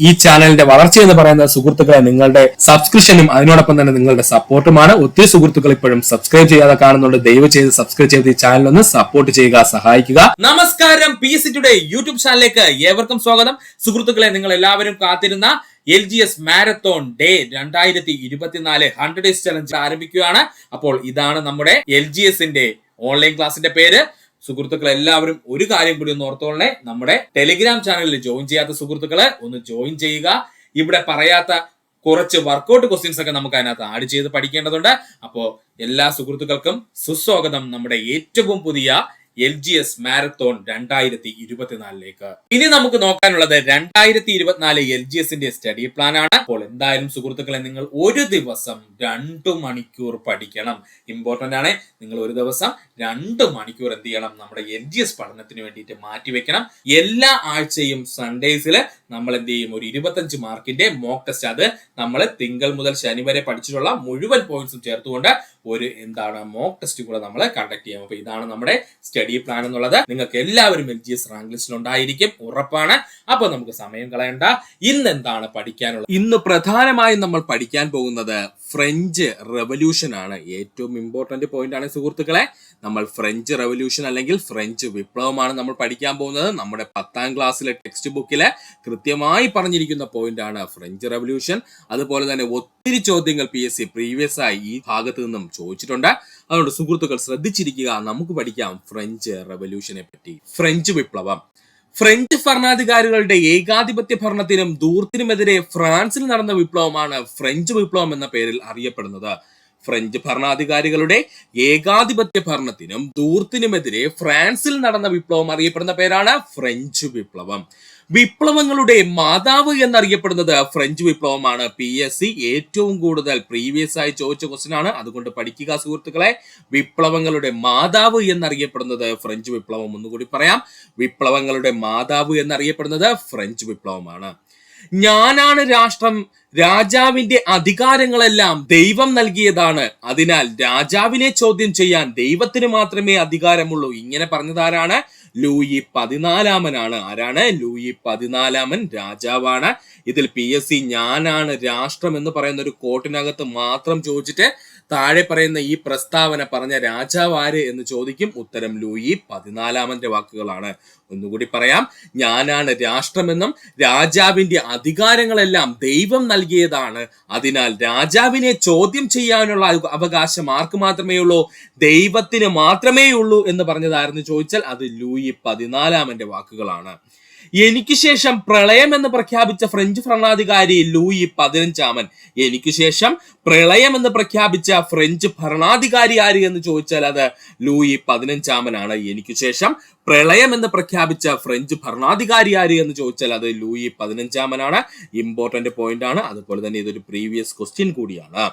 ഈ ചാനലിന്റെ വളർച്ച എന്ന് പറയുന്ന സുഹൃത്തുക്കളെ നിങ്ങളുടെ സബ്സ്ക്രിപ്ഷനും അതിനോടൊപ്പം തന്നെ നിങ്ങളുടെ സപ്പോർട്ടുമാണ്. ഒത്തിരി സുഹൃത്തുക്കൾ ഇപ്പോഴും സബ്സ്ക്രൈബ് ചെയ്യാതെ കാണുന്നുണ്ട്. ദയവ് ചെയ്ത് സബ്സ്ക്രൈബ് ചെയ്ത് ഈ ചാനൽ ഒന്ന് സപ്പോർട്ട് ചെയ്യുക, സഹായിക്കുക. നമസ്കാരം, PSC ടുഡേ യൂട്യൂബ് ചാനലിലേക്ക് ഏവർക്കും സ്വാഗതം. സുഹൃത്തുക്കളെ, നിങ്ങൾ എല്ലാവരും കാത്തിരുന്ന LGS marathon day 2024 100 days challenge ആരംഭിക്കുകയാണ്. അപ്പോൾ ഇതാണ് നമ്മുടെ LGSന്റെ ഓൺലൈൻ ക്ലാസിന്റെ പേര്. സുഹൃത്തുക്കൾ എല്ലാവരും ഒരു കാര്യം കൂടി ഒന്ന് ഓർത്തോളണേ, നമ്മുടെ ടെലിഗ്രാം ചാനലിൽ ജോയിൻ ചെയ്യാത്ത സുഹൃത്തുക്കളെ ഒന്ന് ജോയിൻ ചെയ്യുക. ഇവിടെ പറയാത്ത കുറച്ച് വർക്കൗട്ട് ക്വസ്റ്റ്യൻസ് ഒക്കെ നമുക്ക് അതിനകത്ത് ആഡ് ചെയ്ത് പഠിക്കേണ്ടതുണ്ട്. അപ്പോൾ എല്ലാ സുഹൃത്തുക്കൾക്കും സുസ്വാഗതം നമ്മുടെ ഏറ്റവും പുതിയ LGS മാരത്തോൺ 2024ലേക്ക്. ഇനി നമുക്ക് നോക്കാനുള്ളത് 2024 LGSന്റെ സ്റ്റഡി പ്ലാൻ ആണ്. അപ്പോൾ എന്തായാലും സുഹൃത്തുക്കളെ, നിങ്ങൾ ഒരു ദിവസം 2 മണിക്കൂർ പഠിക്കണം. ഇമ്പോർട്ടന്റ് ആണ്. നിങ്ങൾ ഒരു ദിവസം 2 മണിക്കൂർ എന്ത് ചെയ്യണം? നമ്മുടെ LGS പഠനത്തിന് വേണ്ടിയിട്ട് മാറ്റിവെക്കണം. എല്ലാ ആഴ്ചയും സൺഡേസിൽ നമ്മൾ എന്ത് ചെയ്യും? ഒരു 25 മാർക്കിന്റെ മോക്ക് ടെസ്റ്റ്. അത് നമ്മൾ തിങ്കൾ മുതൽ ശനി വരെ പഠിച്ചിട്ടുള്ള മുഴുവൻ പോയിന്റ്സും ചേർത്തുകൊണ്ട് ഒരു മോക്ക് ടെസ്റ്റ് കൂടെ നമ്മൾ കണ്ടക്ട് ചെയ്യാം. അപ്പൊ ഇതാണ് നമ്മുടെ സ്റ്റഡി പ്ലാൻ എന്നുള്ളത്. നിങ്ങൾക്ക് എല്ലാവരും LGS റാങ്ക് ലിസ്റ്റിൽ ഉണ്ടായിരിക്കും, ഉറപ്പാണ്. അപ്പൊ നമുക്ക് സമയം കളയണ്ട. ഇന്ന് എന്താണ് പഠിക്കാനുള്ളത്? ഇന്ന് പ്രധാനമായും നമ്മൾ പഠിക്കാൻ പോകുന്നത് ഫ്രഞ്ച് റെവല്യൂഷൻ ആണ്. ഏറ്റവും ഇമ്പോർട്ടന്റ് പോയിന്റ് ആണ് സുഹൃത്തുക്കളെ. നമ്മൾ ഫ്രഞ്ച് റെവല്യൂഷൻ അല്ലെങ്കിൽ ഫ്രഞ്ച് വിപ്ലവമാണ് നമ്മൾ പഠിക്കാൻ പോകുന്നത്. നമ്മുടെ 10ാം ക്ലാസ്സിലെ ടെക്സ്റ്റ് ബുക്കിലെ കൃത്യമായി പറഞ്ഞിരിക്കുന്ന പോയിന്റ് ആണ് ഫ്രഞ്ച് റെവല്യൂഷൻ. അതുപോലെ തന്നെ ഒത്തിരി ചോദ്യങ്ങൾ PSC പ്രീവിയസ് ആയി ഈ ഭാഗത്ത് നിന്നും ചോദിച്ചിട്ടുണ്ട്. അതുകൊണ്ട് സുഹൃത്തുക്കൾ ശ്രദ്ധിച്ചിരിക്കുക. നമുക്ക് പഠിക്കാം ഫ്രഞ്ച് റെവല്യൂഷനെ പറ്റി. ഫ്രഞ്ച് വിപ്ലവം ഫ്രഞ്ച് ഭരണാധികാരികളുടെ ഏകാധിപത്യ ഭരണത്തിനും ധൂർത്തിനുമെതിരെ ഫ്രാൻസിൽ നടന്ന വിപ്ലവമാണ് ഫ്രഞ്ച് വിപ്ലവം എന്ന പേരിൽ അറിയപ്പെടുന്നത്. ഫ്രഞ്ച് ഭരണാധികാരികളുടെ ഏകാധിപത്യ ഭരണത്തിനും ധൂർത്തിനുമെതിരെ ഫ്രാൻസിൽ നടന്ന വിപ്ലവം അറിയപ്പെടുന്ന പേരാണ് ഫ്രഞ്ച് വിപ്ലവം. വിപ്ലവങ്ങളുടെ മാതാവ് എന്നറിയപ്പെടുന്നത് ഫ്രഞ്ച് വിപ്ലവമാണ്. PSC ഏറ്റവും കൂടുതൽ പ്രീവിയസ് ആയി ചോദിച്ച ക്വസ്റ്റ്യൻ ആണ്. അതുകൊണ്ട് പഠിക്കുക സുഹൃത്തുക്കളെ. വിപ്ലവങ്ങളുടെ മാതാവ് എന്നറിയപ്പെടുന്നത് ഫ്രഞ്ച് വിപ്ലവം. ഒന്നുകൂടി പറയാം, വിപ്ലവങ്ങളുടെ മാതാവ് എന്നറിയപ്പെടുന്നത് ഫ്രഞ്ച് വിപ്ലവമാണ്. ഞാനാണ് രാഷ്ട്രം, രാജാവിന്റെ അധികാരങ്ങളെല്ലാം ദൈവം നൽകിയതാണ്, അതിനാൽ രാജാവിനെ ചോദ്യം ചെയ്യാൻ ദൈവത്തിന് മാത്രമേ അധികാരമുള്ളൂ. ഇങ്ങനെ പറഞ്ഞതാരാണ്? ലൂയി 14 ആരാണ്? ലൂയി 14 രാജാവാണ്. ഇതിൽ PSC ഞാനാണ് രാഷ്ട്രം എന്ന് പറയുന്ന ഒരു കോട്ടിനകത്ത് മാത്രം ചോദിച്ചിട്ട് താഴെ പറയുന്ന ഈ പ്രസ്താവന പറഞ്ഞ രാജാവ് ആര് എന്ന് ചോദിക്കും. ഉത്തരം ലൂയി 14 വാക്കുകളാണ്. ഒന്നുകൂടി പറയാം, ഞാനാണ് രാഷ്ട്രമെന്നും രാജാവിന്റെ അധികാരങ്ങളെല്ലാം ദൈവം നൽകിയതാണ്, അതിനാൽ രാജാവിനെ ചോദ്യം ചെയ്യാനുള്ള അവകാശം ആർക്ക് മാത്രമേ ഉള്ളൂ? ദൈവത്തിന് മാത്രമേ ഉള്ളൂ എന്ന് പറഞ്ഞതായിരുന്നു ചോദിച്ചാൽ അത് ലൂയി 14 വാക്കുകളാണ്. എനിക്ക് ശേഷം പ്രളയം എന്ന് പ്രഖ്യാപിച്ച ഫ്രഞ്ച് ഭരണാധികാരി ലൂയി 15. എനിക്ക് ശേഷം പ്രളയം എന്ന് പ്രഖ്യാപിച്ച ഫ്രഞ്ച് ഭരണാധികാരി ആര് എന്ന് ചോദിച്ചാൽ അത് ലൂയി 15 എനിക്ക് ശേഷം പ്രളയം എന്ന് പ്രഖ്യാപിച്ച ഫ്രഞ്ച് ഭരണാധികാരി ആര് എന്ന് ചോദിച്ചാൽ അത് ലൂയി 15 ഇമ്പോർട്ടന്റ് പോയിന്റ് ആണ്. അതുപോലെ തന്നെ ഇതൊരു പ്രീവിയസ് ക്വസ്റ്റ്യൻ കൂടിയാണ്.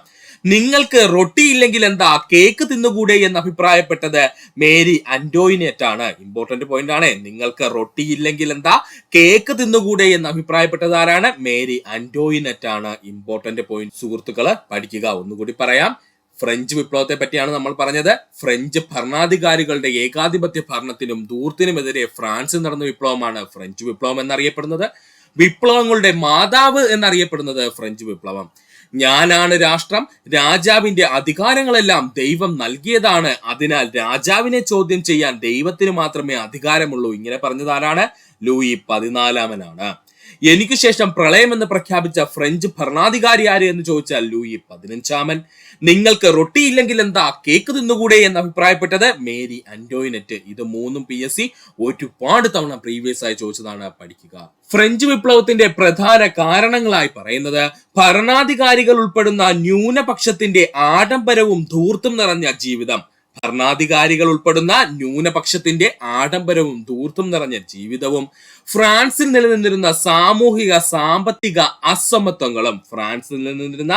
നിങ്ങൾക്ക് റൊട്ടി ഇല്ലെങ്കിൽ എന്താ, കേക്ക് തിന്നുകൂടെ എന്ന് അഭിപ്രായപ്പെട്ടത് മേരി അന്റോയിനറ്റ് ആണ്. ഇമ്പോർട്ടന്റ് പോയിന്റ് ആണ്. നിങ്ങൾക്ക് റൊട്ടി ഇല്ലെങ്കിൽ എന്താ, കേക്ക് തിന്നുകൂടെ എന്ന് അഭിപ്രായപ്പെട്ടത് ആരാണ്? മേരി അന്റോയിനറ്റ് ആണ്. ഇമ്പോർട്ടന്റ് പോയിന്റ് സുഹൃത്തുക്കള് പഠിക്കുക. ഒന്നുകൂടി പറയാം, ഫ്രഞ്ച് വിപ്ലവത്തെ പറ്റിയാണ് നമ്മൾ പറഞ്ഞത്. ഫ്രഞ്ച് ഭരണാധികാരികളുടെ ഏകാധിപത്യ ഭരണത്തിനും ധൂർത്തിനുമെതിരെ ഫ്രാൻസിൽ നടന്ന വിപ്ലവമാണ് ഫ്രഞ്ച് വിപ്ലവം എന്നറിയപ്പെടുന്നത്. വിപ്ലവങ്ങളുടെ മാതാവ് എന്നറിയപ്പെടുന്നത് ഫ്രഞ്ച് വിപ്ലവം. ഞാനാണ് രാഷ്ട്രം, രാജാവിന്റെ അധികാരങ്ങളെല്ലാം ദൈവം നൽകിയതാണ്, അതിനാൽ രാജാവിനെ ചോദ്യം ചെയ്യാൻ ദൈവത്തിന് മാത്രമേ അധികാരമുള്ളൂ. ഇങ്ങനെ പറഞ്ഞതാരാണ്? ലൂയി 14 എനിക്ക് ശേഷം പ്രളയം എന്ന് പ്രഖ്യാപിച്ച ഫ്രഞ്ച് ഭരണാധികാരി ആര് എന്ന് ചോദിച്ചാൽ ലൂയി 15. നിങ്ങൾക്ക് റൊട്ടി ഇല്ലെങ്കിൽ എന്താ, കേക്ക് തിന്നുകൂടെ എന്ന് അഭിപ്രായപ്പെട്ടത് മേരി അന്റോയിനറ്റ്. ഇത് മൂന്നും PSC ഒരുപാട് തവണ പ്രീവിയസ് ആയി ചോദിച്ചതാണ്. പഠിക്കുക. ഫ്രഞ്ച് വിപ്ലവത്തിന്റെ പ്രധാന കാരണങ്ങളായി പറയുന്നത് ഭരണാധികാരികൾ ഉൾപ്പെടുന്ന ന്യൂനപക്ഷത്തിന്റെ ആഡംബരവും ധൂർത്തും നിറഞ്ഞ ജീവിതം. ഭരണാധികാരികൾ ഉൾപ്പെടുന്ന ന്യൂനപക്ഷത്തിന്റെ ആഡംബരവും ധൂർത്തും നിറഞ്ഞ ജീവിതവും ഫ്രാൻസിൽ നിലനിന്നിരുന്ന സാമൂഹിക സാമ്പത്തിക അസമത്വങ്ങളും. ഫ്രാൻസിൽ നിലനിന്നിരുന്ന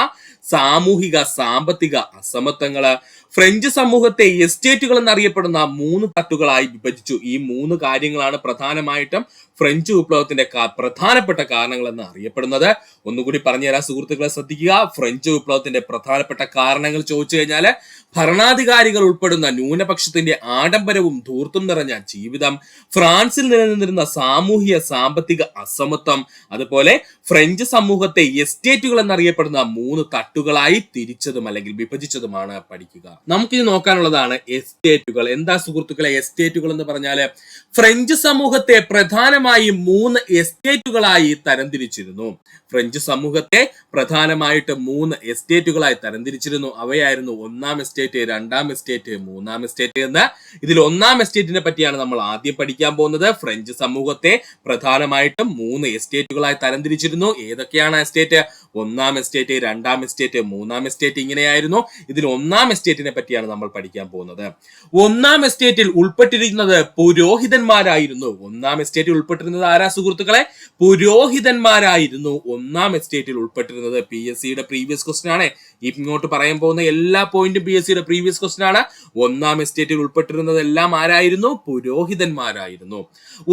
സാമൂഹിക സാമ്പത്തിക അസമത്വങ്ങള് ഫ്രഞ്ച് സമൂഹത്തെ എസ്റ്റേറ്റുകൾ എന്നറിയപ്പെടുന്ന 3 തട്ടുകളായി വിഭജിച്ചു. ഈ 3 കാര്യങ്ങളാണ് പ്രധാനമായിട്ടും ഫ്രഞ്ച് വിപ്ലവത്തിന്റെ പ്രധാനപ്പെട്ട കാരണങ്ങൾ എന്ന് അറിയപ്പെടുന്നത്. ഒന്നുകൂടി പറഞ്ഞുതരാം സുഹൃത്തുക്കളെ, ശ്രദ്ധിക്കുക. ഫ്രഞ്ച് വിപ്ലവത്തിന്റെ പ്രധാനപ്പെട്ട കാരണങ്ങൾ ചോദിച്ചു കഴിഞ്ഞാൽ ഭരണാധികാരികൾ ഉൾപ്പെടുന്ന ന്യൂനപക്ഷത്തിന്റെ ആഡംബരവും ധൂർത്തും നിറഞ്ഞ ജീവിതം, ഫ്രാൻസിൽ നിലനിന്നിരുന്ന സാമൂഹിക സാമ്പത്തിക അസമത്വം, അതുപോലെ ഫ്രഞ്ച് സമൂഹത്തെ എസ്റ്റേറ്റുകൾ എന്നറിയപ്പെടുന്ന 3 തട്ടുകളായി തിരിച്ചതും അല്ലെങ്കിൽ വിഭജിച്ചതുമാണ് പഠിക്കുക. നമുക്കിത് നോക്കാനുള്ളതാണ് എസ്റ്റേറ്റുകൾ. എന്താ സുഹൃത്തുക്കളെ എസ്റ്റേറ്റുകൾ എന്ന് പറഞ്ഞാല്? ഫ്രഞ്ച് സമൂഹത്തെ പ്രധാനമായും 3 എസ്റ്റേറ്റുകളായി തരംതിരിച്ചിരുന്നു. ഫ്രഞ്ച് സമൂഹത്തെ പ്രധാനമായിട്ട് 3 എസ്റ്റേറ്റുകളായി തരംതിരിച്ചിരുന്നു. അവയായിരുന്നു 1-ാം എസ്റ്റേറ്റ്, 2-ാം എസ്റ്റേറ്റ്, 3-ാം എസ്റ്റേറ്റ് എന്ന്. ഇതിൽ 1-ാം എസ്റ്റേറ്റിനെ പറ്റിയാണ് നമ്മൾ ആദ്യം പഠിക്കാൻ പോകുന്നത്. ഫ്രഞ്ച് സമൂഹത്തെ പ്രധാനമായിട്ടും 3 എസ്റ്റേറ്റുകളായി തരംതിരിച്ചിരുന്നു. ഏതൊക്കെയാണ് എസ്റ്റേറ്റ്? 1-ാം എസ്റ്റേറ്റ്, 2-ാം എസ്റ്റേറ്റ്, 3-ാം എസ്റ്റേറ്റ് ഇങ്ങനെയായിരുന്നു. ഇതിൽ 1-ാം എസ്റ്റേറ്റിനെ പറ്റിയാണ് നമ്മൾ പഠിക്കാൻ പോകുന്നത്. 1-ാം എസ്റ്റേറ്റിൽ ഉൾപ്പെട്ടിരുന്നത് പുരോഹിതന്മാരായിരുന്നു. 1-ാം എസ്റ്റേറ്റിൽ ഉൾപ്പെട്ടിരുന്നത് ആരാ സുഹൃത്തുക്കളെ? പുരോഹിതന്മാരായിരുന്നു 1-ാം എസ്റ്റേറ്റിൽ ഉൾപ്പെട്ടിരുന്നത്. PSCയുടെ പ്രീവിയസ് ക്വസ്റ്റ്യൻ ആണ്. ഇങ്ങോട്ട് പറയാൻ പോകുന്ന എല്ലാ പോയിന്റും PSCയുടെ പ്രീവിയസ് ക്വസ്റ്റ്യൻ ആണ്. 1-ാം എസ്റ്റേറ്റിൽ ഉൾപ്പെട്ടിരുന്നത് എല്ലാം ആരായിരുന്നു? പുരോഹിതന്മാരായിരുന്നു.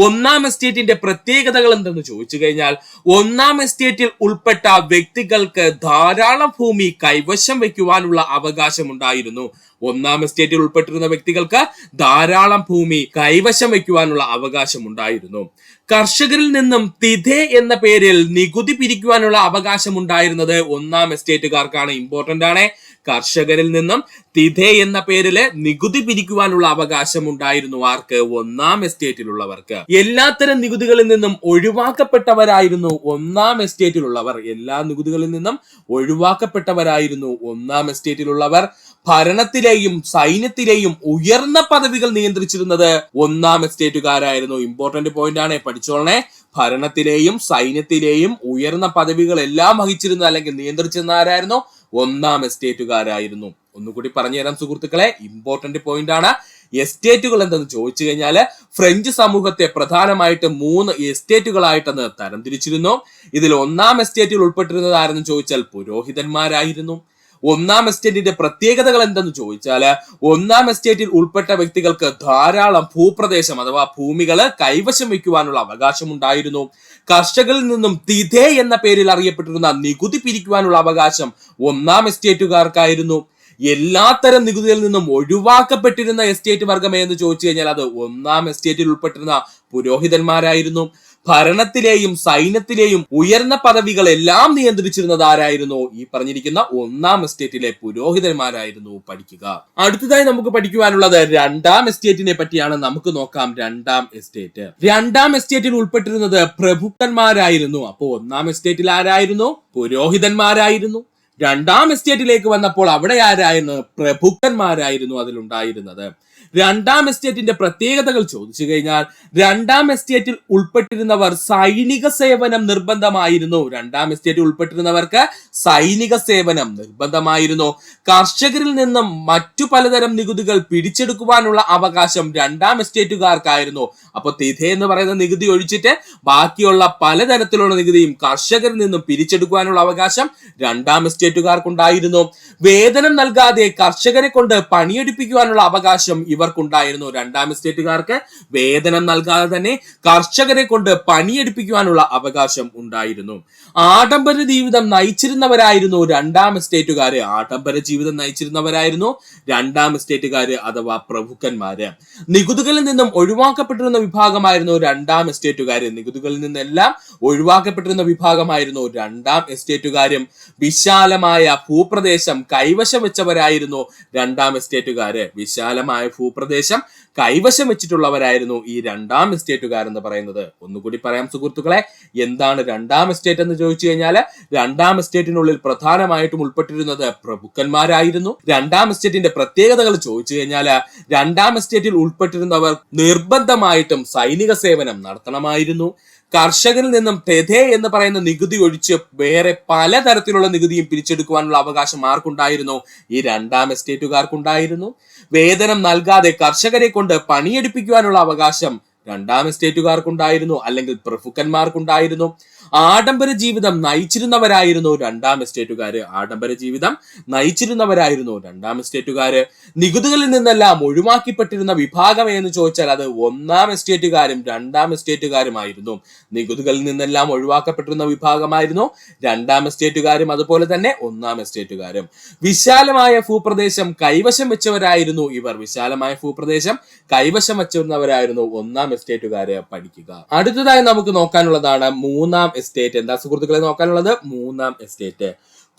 1-ാം എസ്റ്റേറ്റിന്റെ പ്രത്യേകതകൾ എന്തെന്ന് ചോദിച്ചു കഴിഞ്ഞാൽ, 1-ാം എസ്റ്റേറ്റിൽ ഉൾപ്പെട്ട വ്യക്തികൾക്ക് ധാരാളം ഭൂമി കൈവശം വയ്ക്കുവാനുള്ള അവകാശമുണ്ടായിരുന്നു. 1-ാം എസ്റ്റേറ്റിൽ ഉൾപ്പെട്ടിരുന്ന വ്യക്തികൾക്ക് ധാരാളം ഭൂമി കൈവശം വയ്ക്കുവാനുള്ള അവകാശമുണ്ടായിരുന്നു. കർഷകരിൽ നിന്നും തിഥേ എന്ന പേരിൽ നികുതി പിരിക്കുവാനുള്ള അവകാശം ഉണ്ടായിരുന്നത് 1-ാം എസ്റ്റേറ്റുകാർക്കാണ്. ഇമ്പോർട്ടന്റ് ആണ്. കർഷകരിൽ നിന്നും തിഥേ എന്ന പേരില് നികുതി പിരിക്കുവാനുള്ള അവകാശം ഉണ്ടായിരുന്നു. ആർക്ക്? 1-ാം എസ്റ്റേറ്റിലുള്ളവർക്ക്. എല്ലാത്തരം നികുതികളിൽ നിന്നും ഒഴിവാക്കപ്പെട്ടവരായിരുന്നു 1-ാം എസ്റ്റേറ്റിലുള്ളവർ. എല്ലാ നികുതികളിൽ നിന്നും ഒഴിവാക്കപ്പെട്ടവരായിരുന്നു 1-ാം എസ്റ്റേറ്റിലുള്ളവർ. ഭരണത്തിലെയും സൈന്യത്തിലെയും ഉയർന്ന പദവികൾ നിയന്ത്രിച്ചിരുന്നത് 1-ാം എസ്റ്റേറ്റുകാരായിരുന്നു. ഇമ്പോർട്ടന്റ് പോയിന്റ് ആണ്, പഠിച്ചോളണേ. ഭരണത്തിലെയും സൈന്യത്തിലെയും ഉയർന്ന പദവികൾ എല്ലാം വഹിച്ചിരുന്ന അല്ലെങ്കിൽ നിയന്ത്രിച്ചിരുന്ന ആരായിരുന്നു? 1-ാം എസ്റ്റേറ്റുകാരായിരുന്നു. ഒന്നുകൂടി പറഞ്ഞു തരാം സുഹൃത്തുക്കളെ, ഇമ്പോർട്ടന്റ് പോയിന്റ് ആണ്. എസ്റ്റേറ്റുകൾ എന്തെന്ന് ചോദിച്ചു കഴിഞ്ഞാല്, ഫ്രഞ്ച് സമൂഹത്തെ പ്രധാനമായിട്ട് 3 എസ്റ്റേറ്റുകളായിട്ടെന്ന് തരംതിരിച്ചിരുന്നു. ഇതിൽ 1-ാം എസ്റ്റേറ്റിൽ ഉൾപ്പെട്ടിരുന്നത് ആരെന്ന് ചോദിച്ചാൽ പുരോഹിതന്മാരായിരുന്നു. 1-ാം എസ്റ്റേറ്റിന്റെ പ്രത്യേകതകൾ എന്തെന്ന് ചോദിച്ചാല്, 1-ാം എസ്റ്റേറ്റിൽ ഉൾപ്പെട്ട വ്യക്തികൾക്ക് ധാരാളം ഭൂപ്രദേശം അഥവാ ഭൂമികള് കൈവശം വയ്ക്കുവാനുള്ള അവകാശം ഉണ്ടായിരുന്നു. കർഷകരിൽ നിന്നും തിഥേ എന്ന പേരിൽ അറിയപ്പെട്ടിരുന്ന നികുതി പിരിക്കുവാനുള്ള അവകാശം 1-ാം എസ്റ്റേറ്റുകാർക്കായിരുന്നു. എല്ലാത്തരം നികുതികളിൽ നിന്നും ഒഴിവാക്കപ്പെട്ടിരുന്ന എസ്റ്റേറ്റ് വർഗം എന്ന് ചോദിച്ചു കഴിഞ്ഞാൽ അത് 1-ാം എസ്റ്റേറ്റിൽ ഉൾപ്പെട്ടിരുന്ന പുരോഹിതന്മാരായിരുന്നു. ഭരണത്തിലെയും സൈന്യത്തിലെയും ഉയർന്ന പദവികൾ എല്ലാം നിയന്ത്രിച്ചിരുന്നത് ആരായിരുന്നു? ഈ പറഞ്ഞിരിക്കുന്ന 1-ാം എസ്റ്റേറ്റിലെ പുരോഹിതന്മാരായിരുന്നു. പഠിക്കുക. അടുത്തതായി നമുക്ക് പഠിക്കുവാനുള്ളത് 2-ാം എസ്റ്റേറ്റിനെ പറ്റിയാണ്. നമുക്ക് നോക്കാം 2-ാം എസ്റ്റേറ്റ്. 2-ാം എസ്റ്റേറ്റിൽ ഉൾപ്പെട്ടിരുന്നത് പ്രഭുക്കന്മാരായിരുന്നു. അപ്പോ 1-ാം എസ്റ്റേറ്റിൽ ആരായിരുന്നു? പുരോഹിതന്മാരായിരുന്നു. 2-ാം എസ്റ്റേറ്റിലേക്ക് വന്നപ്പോൾ അവിടെ ആരായിരുന്നു? പ്രഭുക്കന്മാരായിരുന്നു അതിലുണ്ടായിരുന്നത്. 2-ാം എസ്റ്റേറ്റിന്റെ പ്രത്യേകതകൾ ചോദിച്ചു കഴിഞ്ഞാൽ, 2-ാം എസ്റ്റേറ്റിൽ ഉൾപ്പെട്ടിരുന്നവർ സൈനിക സേവനം നിർബന്ധമായിരുന്നു. 2-ാം എസ്റ്റേറ്റിൽ ഉൾപ്പെട്ടിരുന്നവർക്ക് സൈനിക സേവനം നിർബന്ധമായിരുന്നു. കർഷകരിൽ നിന്നും മറ്റു പലതരം നികുതികൾ പിടിച്ചെടുക്കുവാനുള്ള അവകാശം 2-ാം എസ്റ്റേറ്റുകാർക്കായിരുന്നു. അപ്പൊ തിഥേ എന്ന് പറയുന്ന നികുതി ഒഴിച്ചിട്ട് ബാക്കിയുള്ള പലതരത്തിലുള്ള നികുതിയും കർഷകരിൽ നിന്നും പിരിച്ചെടുക്കുവാനുള്ള അവകാശം 2-ാം എസ്റ്റേറ്റുകാർക്കുണ്ടായിരുന്നു. വേതനം നൽകാതെ കർഷകരെ കൊണ്ട് പണിയെടുപ്പിക്കുവാനുള്ള അവകാശം ഇവർക്കുണ്ടായിരുന്നു. 2-ാം എസ്റ്റേറ്റുകാർക്ക് വേതനം നൽകാതെ തന്നെ കർഷകരെ കൊണ്ട് പണിയെടുപ്പിക്കുവാനുള്ള അവകാശം ഉണ്ടായിരുന്നു. ആഡംബര ജീവിതം നയിച്ചിരുന്നവരായിരുന്നു 2-ാം എസ്റ്റേറ്റുകാര്. ആഡംബര ജീവിതം നയിച്ചിരുന്നവരായിരുന്നു 2-ാം എസ്റ്റേറ്റുകാര് അഥവാ പ്രഭുക്കന്മാര്. നികുതികളിൽ നിന്നും ഒഴിവാക്കപ്പെട്ടിരുന്ന വിഭാഗമായിരുന്നു 2-ാം എസ്റ്റേറ്റുകാര്. നികുതികളിൽ നിന്നെല്ലാം ഒഴിവാക്കപ്പെട്ടിരുന്ന വിഭാഗമായിരുന്നു 2-ാം എസ്റ്റേറ്റുകാരും. വിശാലമായ ഭൂപ്രദേശം കൈവശം വെച്ചവരായിരുന്നു 2-ാം എസ്റ്റേറ്റുകാര്. വിശാലമായ ഭൂപ്രദേശം കൈവശം വെച്ചിട്ടുള്ളവരായിരുന്നു ഈ 2-ാം എസ്റ്റേറ്റുകാർ എന്ന് പറയുന്നത്. ഒന്നുകൂടി പറയാം സുഹൃത്തുക്കളെ, എന്താണ് 2-ാം എസ്റ്റേറ്റ് എന്ന് ചോദിച്ചു കഴിഞ്ഞാല്, 2-ാം എസ്റ്റേറ്റിനുള്ളിൽ പ്രധാനമായിട്ടും ഉൾപ്പെട്ടിരുന്നത് പ്രഭുക്കന്മാരായിരുന്നു. 2-ാം എസ്റ്റേറ്റിന്റെ പ്രത്യേകതകൾ ചോദിച്ചു കഴിഞ്ഞാല്, 2-ാം എസ്റ്റേറ്റിൽ ഉൾപ്പെട്ടിരുന്നവർ നിർബന്ധമായിട്ടും സൈനിക സേവനം നടത്തണമായിരുന്നു. കർഷകരിൽ നിന്നും തെഥേ എന്ന് പറയുന്ന നികുതി ഒഴിച്ച് വേറെ പലതരത്തിലുള്ള നികുതിയും പിരിച്ചെടുക്കുവാനുള്ള അവകാശം ആർക്കുണ്ടായിരുന്നു? ഈ 2-ാം എസ്റ്റേറ്റുകാർക്കുണ്ടായിരുന്നു. വേതനം നൽകാതെ കർഷകരെ കൊണ്ട് പണിയെടുപ്പിക്കുവാനുള്ള അവകാശം രണ്ടാം എസ്റ്റേറ്റുകാർക്കുണ്ടായിരുന്നു, അല്ലെങ്കിൽ പ്രഭുക്കന്മാർക്കുണ്ടായിരുന്നു. ആഡംബര ജീവിതം നയിച്ചിരുന്നവരായിരുന്നു രണ്ടാം എസ്റ്റേറ്റുകാര്. ആഡംബര ജീവിതം നയിച്ചിരുന്നവരായിരുന്നു രണ്ടാം എസ്റ്റേറ്റുകാര്. നികുതികളിൽ നിന്നെല്ലാം ഒഴിവാക്കിപ്പെട്ടിരുന്ന വിഭാഗം എന്ന് ചോദിച്ചാൽ അത് ഒന്നാം എസ്റ്റേറ്റുകാരും രണ്ടാം എസ്റ്റേറ്റുകാരുമായിരുന്നു. നികുതികളിൽ നിന്നെല്ലാം ഒഴിവാക്കപ്പെട്ടിരുന്ന വിഭാഗമായിരുന്നു രണ്ടാം എസ്റ്റേറ്റുകാരും, അതുപോലെ തന്നെ ഒന്നാം എസ്റ്റേറ്റുകാരും. വിശാലമായ ഭൂപ്രദേശം കൈവശം വെച്ചവരായിരുന്നു ഇവർ. വിശാലമായ ഭൂപ്രദേശം കൈവശം വെച്ചിരുന്നവരായിരുന്നു ഒന്നാം എസ്റ്റേറ്റുകാര്. പഠിക്കുക. അടുത്തതായി നമുക്ക് നോക്കാനുള്ളതാണ് മൂന്നാം എസ്റ്റേറ്റ്. എന്താ സുഹൃത്തുക്കളെ നോക്കാനുള്ളത്? മൂന്നാം എസ്റ്റേറ്റ്.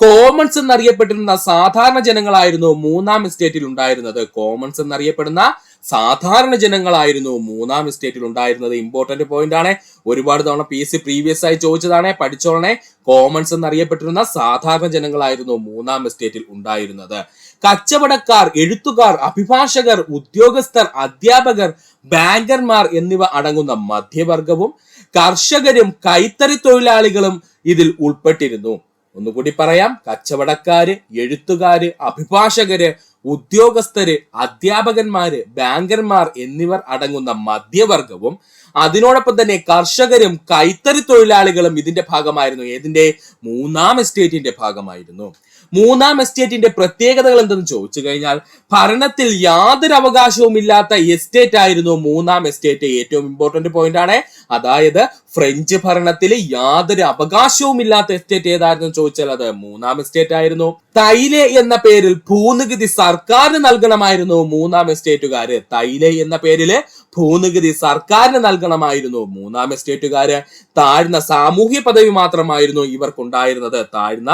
കോമൺസ് എന്നറിയപ്പെട്ടിരുന്ന സാധാരണ ജനങ്ങളായിരുന്നു മൂന്നാം എസ്റ്റേറ്റിൽ ഉണ്ടായിരുന്നത്. കോമൺസ് എന്നറിയപ്പെടുന്ന സാധാരണ ജനങ്ങളായിരുന്നു മൂന്നാം എസ്റ്റേറ്റിൽ ഉണ്ടായിരുന്നത്. ഇമ്പോർട്ടന്റ് പോയിന്റ് ആണ്, ഒരുപാട് തവണ PSC പ്രീവിയസ് ആയി ചോദിച്ചതാണ്, പഠിച്ചോളനെ. കോമൺസ് എന്നറിയപ്പെട്ടിരുന്ന സാധാരണ ജനങ്ങളായിരുന്നു മൂന്നാം എസ്റ്റേറ്റിൽ ഉണ്ടായിരുന്നത്. കച്ചവടക്കാർ, എഴുത്തുകാർ, അഭിഭാഷകർ, ഉദ്യോഗസ്ഥർ, അധ്യാപകർ, ബാങ്കർമാർ എന്നിവ അടങ്ങുന്ന മധ്യവർഗവും കർഷകരും കൈത്തറി തൊഴിലാളികളും ഇതിൽ ഉൾപ്പെട്ടിരുന്നു. ഒന്നുകൂടി പറയാം, കച്ചവടക്കാര്, എഴുത്തുകാര്, അഭിഭാഷകര്, ഉദ്യോഗസ്ഥര്, അധ്യാപകന്മാര്, ബാങ്കർമാർ എന്നിവർ അടങ്ങുന്ന മധ്യവർഗവും അതിനോടൊപ്പം തന്നെ കർഷകരും കൈത്തറി തൊഴിലാളികളും ഇതിന്റെ ഭാഗമായിരുന്നു. ഏതിന്റെ? മൂന്നാം എസ്റ്റേറ്റിന്റെ ഭാഗമായിരുന്നു. മൂന്നാം എസ്റ്റേറ്റിന്റെ പ്രത്യേകതകൾ എന്തെന്ന് ചോദിച്ചു കഴിഞ്ഞാൽ, ഭരണത്തിൽ യാതൊരു അവകാശവും ഇല്ലാത്ത എസ്റ്റേറ്റ് ആയിരുന്നു മൂന്നാം എസ്റ്റേറ്റ്. ഏറ്റവും ഇമ്പോർട്ടന്റ് പോയിന്റ് ആണ്. അതായത് ഫ്രഞ്ച് ഭരണത്തിൽ യാതൊരു അവകാശവും ഇല്ലാത്ത എസ്റ്റേറ്റ് ഏതായിരുന്നു ചോദിച്ചാൽ അത് മൂന്നാം എസ്റ്റേറ്റ് ആയിരുന്നു. തൈലെ എന്ന പേരിൽ ഭൂനികുതി സർക്കാരിന് നൽകണമായിരുന്നു മൂന്നാം എസ്റ്റേറ്റുകാര്. തൈലെ എന്ന പേരില് ഭൂനികുതി സർക്കാരിന് നൽകണമായിരുന്നു മൂന്നാം എസ്റ്റേറ്റുകാര്. താഴ്ന്ന സാമൂഹ്യ പദവി മാത്രമായിരുന്നു ഇവർക്കുണ്ടായിരുന്നത്. താഴ്ന്ന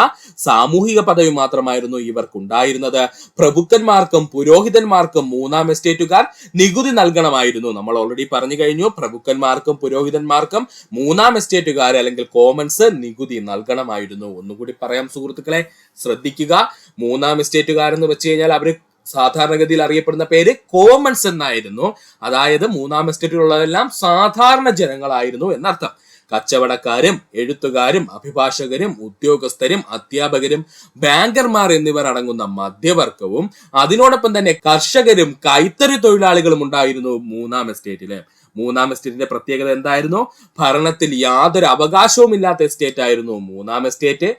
സാമൂഹിക പദവി മാത്രമായിരുന്നു ഇവർക്കുണ്ടായിരുന്നത്. പ്രഭുക്കന്മാർക്കും പുരോഹിതന്മാർക്കും മൂന്നാം എസ്റ്റേറ്റുകാർ നികുതി നൽകണമായിരുന്നു. നമ്മൾ ഓൾറെഡി പറഞ്ഞു കഴിഞ്ഞു, പ്രഭുക്കന്മാർക്കും പുരോഹിതന്മാർക്കും മൂന്നാം എസ്റ്റേറ്റുകാർ അല്ലെങ്കിൽ കോമൺസ് നികുതി നൽകണമായിരുന്നു. ഒന്നുകൂടി പറയാം സുഹൃത്തുക്കളെ, ശ്രദ്ധിക്കുക. മൂന്നാം എസ്റ്റേറ്റുകാരെന്ന് വെച്ച് കഴിഞ്ഞാൽ അവര് സാധാരണഗതിയിൽ അറിയപ്പെടുന്ന പേര് കോമൺസ് എന്നായിരുന്നു. അതായത് മൂന്നാം എസ്റ്റേറ്റിലുള്ളതെല്ലാം സാധാരണ ജനങ്ങളായിരുന്നു എന്നർത്ഥം. കച്ചവടക്കാരും എഴുത്തുകാരും അഭിഭാഷകരും ഉദ്യോഗസ്ഥരും അധ്യാപകരും ബാങ്കർമാർ എന്നിവർ അടങ്ങുന്ന മധ്യവർഗവും അതിനോടൊപ്പം തന്നെ കർഷകരും കൈത്തറി തൊഴിലാളികളും ഉണ്ടായിരുന്നു മൂന്നാം എസ്റ്റേറ്റില്. മൂന്നാം എസ്റ്റേറ്റിന്റെ പ്രത്യേകത എന്തായിരുന്നു? ഭരണത്തിൽ യാതൊരു അവകാശവും ഇല്ലാത്ത എസ്റ്റേറ്റ് ആയിരുന്നു മൂന്നാം എസ്റ്റേറ്റ്.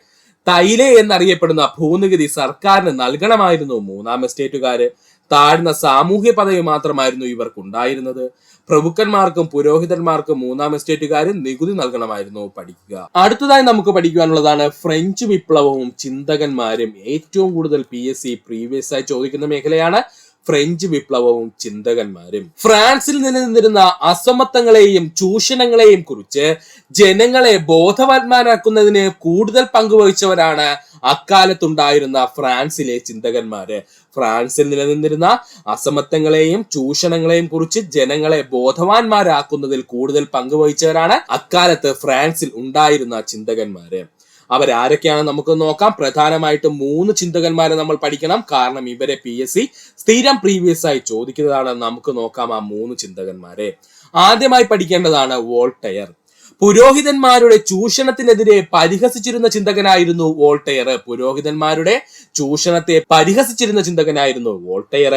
തൈലെ എന്നറിയപ്പെടുന്ന ഭൂനികുതി സർക്കാരിന് നൽകണമായിരുന്നു മൂന്നാം എസ്റ്റേറ്റുകാര്. താഴ്ന്ന സാമൂഹ്യ പദവി മാത്രമായിരുന്നു ഇവർക്കുണ്ടായിരുന്നത്. പ്രഭുക്കന്മാർക്കും പുരോഹിതന്മാർക്കും മൂന്നാം എസ്റ്റേറ്റുകാർ നികുതി നൽകണമായിരുന്നു. പഠിക്കുക. അടുത്തതായി നമുക്ക് പഠിക്കുവാനുള്ളതാണ് ഫ്രഞ്ച് വിപ്ലവവും ചിന്തകന്മാരും. ഏറ്റവും കൂടുതൽ PSC പ്രീവിയസ് ആയി ചോദിക്കുന്ന മേഖലയാണ് ഫ്രഞ്ച് വിപ്ലവവും ചിന്തകന്മാരും. ഫ്രാൻസിൽ നിലനിന്നിരുന്ന അസമത്വങ്ങളെയും ചൂഷണങ്ങളെയും കുറിച്ച് ജനങ്ങളെ ബോധവാന്മാരാക്കുന്നതിന് കൂടുതൽ പങ്കുവഹിച്ചവരാണ് അക്കാലത്തുണ്ടായിരുന്ന ഫ്രാൻസിലെ ചിന്തകന്മാര്. ഫ്രാൻസിൽ നിലനിന്നിരുന്ന അസമത്വങ്ങളെയും ചൂഷണങ്ങളെയും കുറിച്ച് ജനങ്ങളെ ബോധവാന്മാരാക്കുന്നതിൽ കൂടുതൽ പങ്കുവഹിച്ചവരാണ് അക്കാലത്ത് ഫ്രാൻസിൽ ഉണ്ടായിരുന്ന ചിന്തകന്മാര്. അവരാരൊക്കെയാണ് നമുക്ക് നോക്കാം. പ്രധാനമായിട്ടും 3 ചിന്തകന്മാരെ നമ്മൾ പഠിക്കണം. കാരണം ഇവരെ PSC സ്ഥിരം പ്രീവിയസ് ആയി ചോദിക്കുന്നതാണ്. നമുക്ക് നോക്കാം ആ 3 ചിന്തകന്മാരെ. ആദ്യമായി പഠിക്കേണ്ടതാണ് വോൾട്ടയർ. പുരോഹിതന്മാരുടെ ചൂഷണത്തിനെതിരെ പരിഹസിച്ചിരുന്ന ചിന്തകനായിരുന്നു വോൾട്ടയർ. പുരോഹിതന്മാരുടെ ചൂഷണത്തെ പരിഹസിച്ചിരുന്ന ചിന്തകനായിരുന്നു വോൾട്ടയർ.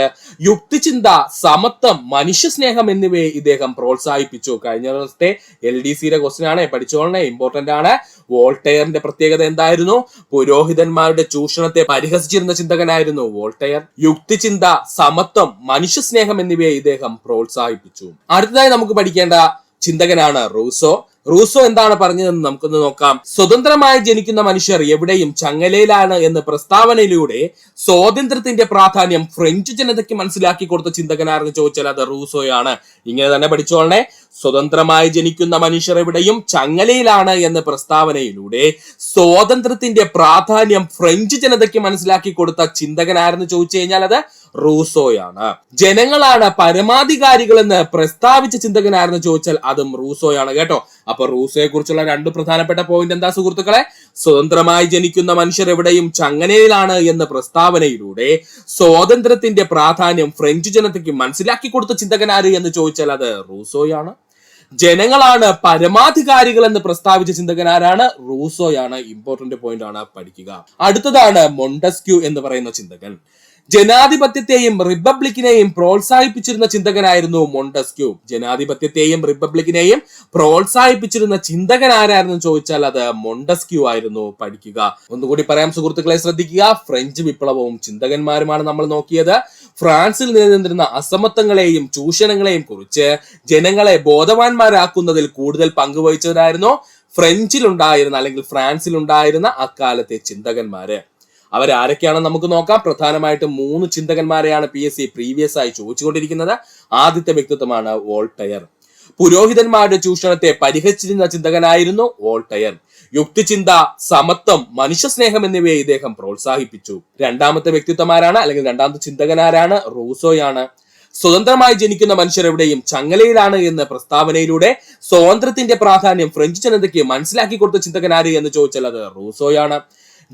യുക്തിചിന്ത, സമത്വം, മനുഷ്യസ്നേഹം എന്നിവയെ ഇദ്ദേഹം പ്രോത്സാഹിപ്പിച്ചു. കഴിഞ്ഞ ദിവസത്തെ LDCയുടെ ക്വസ്റ്റ്യൻ ആണ്, പഠിച്ചോളണേ, ഇമ്പോർട്ടന്റ് ആണ്. വോൾട്ടയറിന്റെ പ്രത്യേകത എന്തായിരുന്നു? പുരോഹിതന്മാരുടെ ചൂഷണത്തെ പരിഹസിച്ചിരുന്ന ചിന്തകനായിരുന്നു വോൾട്ടയർ. യുക്തിചിന്ത, സമത്വം, മനുഷ്യസ്നേഹം എന്നിവയെ ഇദ്ദേഹം പ്രോത്സാഹിപ്പിച്ചു. അടുത്തതായി നമുക്ക് പഠിക്കേണ്ട ചിന്തകനാണ് റൂസോ. റൂസോ എന്താണ് പറഞ്ഞതെന്ന് നമുക്കൊന്ന് നോക്കാം. സ്വതന്ത്രമായി ജനിക്കുന്ന മനുഷ്യർ എവിടെയും ചങ്ങലയിലാണ് എന്ന പ്രസ്താവനയിലൂടെ സ്വാതന്ത്ര്യത്തിന്റെ പ്രാധാന്യം ഫ്രഞ്ച് ജനതയ്ക്ക് മനസ്സിലാക്കി കൊടുത്ത ചിന്തകനാരെന്ന് ചോദിച്ചാൽ അത് റൂസോയാണ്. ഇങ്ങനെ തന്നെ പഠിച്ചോളണേ. സ്വതന്ത്രമായി ജനിക്കുന്ന മനുഷ്യർ എവിടെയും ചങ്ങലയിലാണ് എന്ന പ്രസ്താവനയിലൂടെ സ്വാതന്ത്ര്യത്തിന്റെ പ്രാധാന്യം ഫ്രഞ്ച് ജനതയ്ക്ക് മനസ്സിലാക്കി കൊടുത്ത ചിന്തകനാരെന്ന് ചോദിച്ചു കഴിഞ്ഞാൽ അത് റൂസോയാണ്. ജനങ്ങളാണ് പരമാധികാരികൾ എന്ന് പ്രസ്താവിച്ച ചിന്തകനാരെന്ന് ചോദിച്ചാൽ അതും റൂസോയാണ് കേട്ടോ. അപ്പൊ റൂസോയെ കുറിച്ചുള്ള 2 പ്രധാനപ്പെട്ട പോയിന്റ് എന്താ സുഹൃത്തുക്കളെ? സ്വതന്ത്രമായി ജനിക്കുന്ന മനുഷ്യർ എവിടെയും ചങ്ങലയിലാണ് എന്ന പ്രസ്താവനയിലൂടെ സ്വാതന്ത്ര്യത്തിന്റെ പ്രാധാന്യം ഫ്രഞ്ച് ജനതയ്ക്ക് മനസ്സിലാക്കി കൊടുത്ത ചിന്തകനാര് എന്ന് ചോദിച്ചാൽ അത് റൂസോയാണ്. ജനങ്ങളാണ് പരമാധികാരികൾ എന്ന് പ്രസ്താവിച്ച ചിന്തകനാരാണ്? റൂസോയാണ്. ഇമ്പോർട്ടന്റ് പോയിന്റ് ആണ്, പഠിക്കുക. അടുത്തതാണ് മൊണ്ടസ്ക്യൂ എന്ന് പറയുന്ന ചിന്തകൻ. ജനാധിപത്യത്തെയും റിപ്പബ്ലിക്കിനെയും പ്രോത്സാഹിപ്പിച്ചിരുന്ന ചിന്തകനായിരുന്നു മോണ്ടസ്ക്യൂ. ജനാധിപത്യത്തെയും റിപ്പബ്ലിക്കിനെയും പ്രോത്സാഹിപ്പിച്ചിരുന്ന ചിന്തകൻ ആരായിരുന്നു ചോദിച്ചാൽ അത് മോണ്ടസ്ക്യൂ ആയിരുന്നു. പഠിക്കുക. ഒന്നുകൂടി പറയാം സുഹൃത്തുക്കളെ, ശ്രദ്ധിക്കുക. ഫ്രഞ്ച് വിപ്ലവവും ചിന്തകന്മാരുമാണ് നമ്മൾ നോക്കിയത്. ഫ്രാൻസിൽ നിലനിന്നിരുന്ന അസമത്വങ്ങളെയും ചൂഷണങ്ങളെയും കുറിച്ച് ജനങ്ങളെ ബോധവാന്മാരാക്കുന്നതിൽ കൂടുതൽ പങ്കുവഹിച്ചവരായിരുന്നു ഫ്രഞ്ചിലുണ്ടായിരുന്ന അല്ലെങ്കിൽ ഫ്രാൻസിലുണ്ടായിരുന്ന അക്കാലത്തെ ചിന്തകന്മാര്. അവരാരൊക്കെയാണെന്ന് നമുക്ക് നോക്കാം. പ്രധാനമായിട്ടും 3 ചിന്തകന്മാരെയാണ് PSC പ്രീവിയസ് ആയി ചോദിച്ചുകൊണ്ടിരിക്കുന്നത്. ആദ്യത്തെ വ്യക്തിത്വമാണ് വോൾട്ടയർ. പുരോഹിതന്മാരുടെ ചൂഷണത്തെ പരിഹരിച്ചിരുന്ന ചിന്തകനായിരുന്നു വോൾട്ടയർ. യുക്തിചിന്ത, സമത്വം, മനുഷ്യസ്നേഹം എന്നിവയെ ഇദ്ദേഹം പ്രോത്സാഹിപ്പിച്ചു. രണ്ടാമത്തെ വ്യക്തിത്വമാരാണ് അല്ലെങ്കിൽ രണ്ടാമത്തെ ചിന്തകനാരാണ്? റൂസോയാണ്. സ്വതന്ത്രമായി ജനിക്കുന്ന മനുഷ്യർ എവിടെയും ചങ്ങലയിലാണ് എന്ന പ്രസ്താവനയിലൂടെ സ്വാതന്ത്ര്യത്തിന്റെ പ്രാധാന്യം ഫ്രഞ്ച് ജനതയ്ക്ക് മനസ്സിലാക്കി കൊടുത്ത ചിന്തകനാര് എന്ന് ചോദിച്ചാൽ അത് റൂസോയാണ്.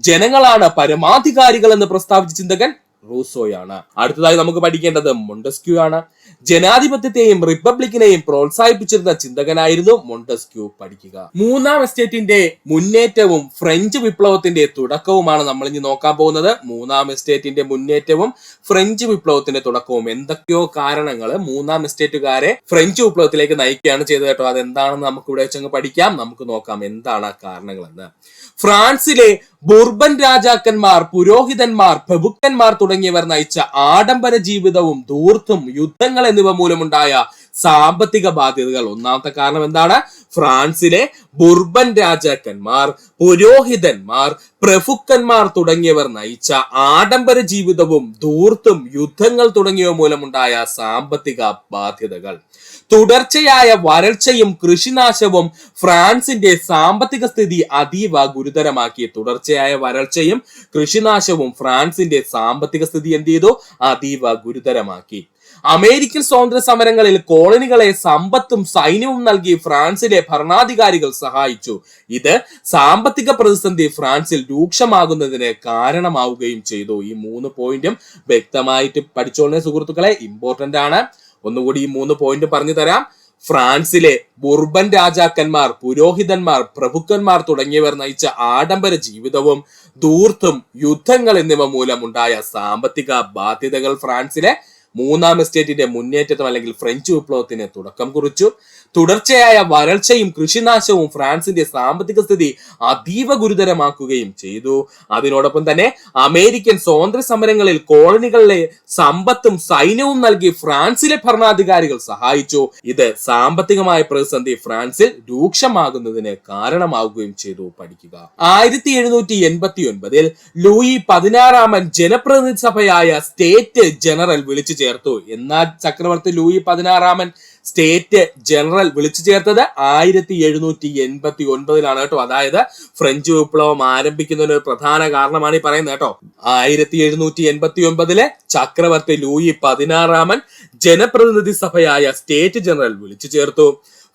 ജനങ്ങളാണ് പരമാധികാരികൾ എന്ന് പ്രസ്താവിച്ച ചിന്തകൻ റൂസോയാണ്. അടുത്തതായി നമുക്ക് പഠിക്കേണ്ടത് മോണ്ടസ്ക്യൂ ആണ്. ജനാധിപത്യത്തെയും റിപ്പബ്ലിക്കിനെയും പ്രോത്സാഹിപ്പിച്ചിരുന്ന ചിന്തകനായിരുന്നു മോണ്ടസ്ക്യൂ. പഠിക്കുക. മൂന്നാം എസ്റ്റേറ്റിന്റെ മുന്നേറ്റവും ഫ്രഞ്ച് വിപ്ലവത്തിന്റെ തുടക്കവുമാണ് നമ്മൾ ഇനി നോക്കാൻ പോകുന്നത്. മൂന്നാം എസ്റ്റേറ്റിന്റെ മുന്നേറ്റവും ഫ്രഞ്ച് വിപ്ലവത്തിന്റെ തുടക്കവും. എന്തൊക്കെയോ കാരണങ്ങൾ മൂന്നാം എസ്റ്റേറ്റുകാരെ ഫ്രഞ്ച് വിപ്ലവത്തിലേക്ക് നയിക്കുകയാണ് ചെയ്തത് കേട്ടോ. അതെന്താണെന്ന് നമുക്ക് ഇവിടെ വെച്ചങ്ങ് പഠിക്കാം. നമുക്ക് നോക്കാം എന്താണ് ആ കാരണങ്ങളെന്ന്. ഫ്രാൻസിലെ ബൂർബൻ രാജാക്കന്മാർ, പുരോഹിതന്മാർ, പ്രഭുക്കന്മാർ തുടങ്ങിയവർ നയിച്ച ആഡംബര ജീവിതവും ധൂർത്തും, യുദ്ധങ്ങൾ എന്നിവ മൂലമുണ്ടായ സാമ്പത്തിക ബാധ്യതകൾ. ഒന്നാമത്തെ കാരണം എന്താണ്? ഫ്രാൻസിലെ ബുർബൻ രാജാക്കന്മാർ, പുരോഹിതന്മാർ, പ്രഭുക്കന്മാർ തുടങ്ങിയവർ നയിച്ച ആഡംബര ജീവിതവും ധൂർത്തും, യുദ്ധങ്ങൾ തുടങ്ങിയവ മൂലമുണ്ടായ സാമ്പത്തിക ബാധ്യതകൾ. തുടർച്ചയായ വരൾച്ചയും കൃഷിനാശവും ഫ്രാൻസിന്റെ സാമ്പത്തിക സ്ഥിതി അതീവ ഗുരുതരമാക്കി. തുടർച്ചയായ വരൾച്ചയും കൃഷിനാശവും ഫ്രാൻസിന്റെ സാമ്പത്തിക സ്ഥിതി എന്ത് ചെയ്തു? അതീവ ഗുരുതരമാക്കി. അമേരിക്കൻ സ്വാതന്ത്ര്യ സമരങ്ങളിൽ കോളനികളെ സമ്പത്തും സൈന്യവും നൽകി ഫ്രാൻസിലെ ഭരണാധികാരികൾ സഹായിച്ചു. ഇത് സാമ്പത്തിക പ്രതിസന്ധി ഫ്രാൻസിൽ രൂക്ഷമാകുന്നതിന് കാരണമാവുകയും ചെയ്തു. ഈ 3 പോയിന്റും വ്യക്തമായിട്ട് പഠിച്ചോളേ സുഹൃത്തുക്കളെ, ഇമ്പോർട്ടന്റ് ആണ്. ഒന്നുകൂടി ഈ 3 പോയിന്റ് പറഞ്ഞു തരാം. ഫ്രാൻസിലെ ബുർബൻ രാജാക്കന്മാർ, പുരോഹിതന്മാർ, പ്രഭുക്കന്മാർ തുടങ്ങിയവർ നയിച്ച ആഡംബര ജീവിതവും ധൂർത്തും, യുദ്ധങ്ങൾ എന്നിവ മൂലമുണ്ടായ സാമ്പത്തിക ബാധ്യതകൾ ഫ്രാൻസിലെ മൂന്നാം എസ്റ്റേറ്റിന്റെ മുന്നേറ്റം അല്ലെങ്കിൽ ഫ്രഞ്ച് വിപ്ലവത്തിന് തുടക്കം കുറിച്ചു. തുടർച്ചയായ വരൾച്ചയും കൃഷിനാശവും ഫ്രാൻസിന്റെ സാമ്പത്തിക സ്ഥിതി അതീവ ഗുരുതരമാക്കുകയും ചെയ്തു. അതിനോടൊപ്പം തന്നെ അമേരിക്കൻ സ്വാതന്ത്ര്യ സമരങ്ങളിൽ കോളനികളിലെ സമ്പത്തും സൈന്യവും നൽകി ഫ്രാൻസിലെ ഭരണാധികാരികൾ സഹായിച്ചു. ഇത് സാമ്പത്തികമായ പ്രതിസന്ധി ഫ്രാൻസിൽ രൂക്ഷമാകുന്നതിന് കാരണമാവുകയും ചെയ്തു. പഠിക്കുക. 1789 ലൂയി 16 ജനപ്രതിനിധി സഭയായ സ്റ്റേറ്റ് ജനറൽ വിളിച്ചു ചേർത്തു. എന്നാൽ ചക്രവർത്തി ലൂയി 16 സ്റ്റേറ്റ് ജനറൽ വിളിച്ചു ചേർത്തത് 1789 കേട്ടോ. അതായത് ഫ്രഞ്ച് വിപ്ലവം ആരംഭിക്കുന്നതിന് ഒരു പ്രധാന കാരണമാണ് ഈ പറയുന്നത് കേട്ടോ. 1789 ചക്രവർത്തി ലൂയി 16 ജനപ്രതിനിധി സഭയായ സ്റ്റേറ്റ് ജനറൽ വിളിച്ചു ചേർത്തു.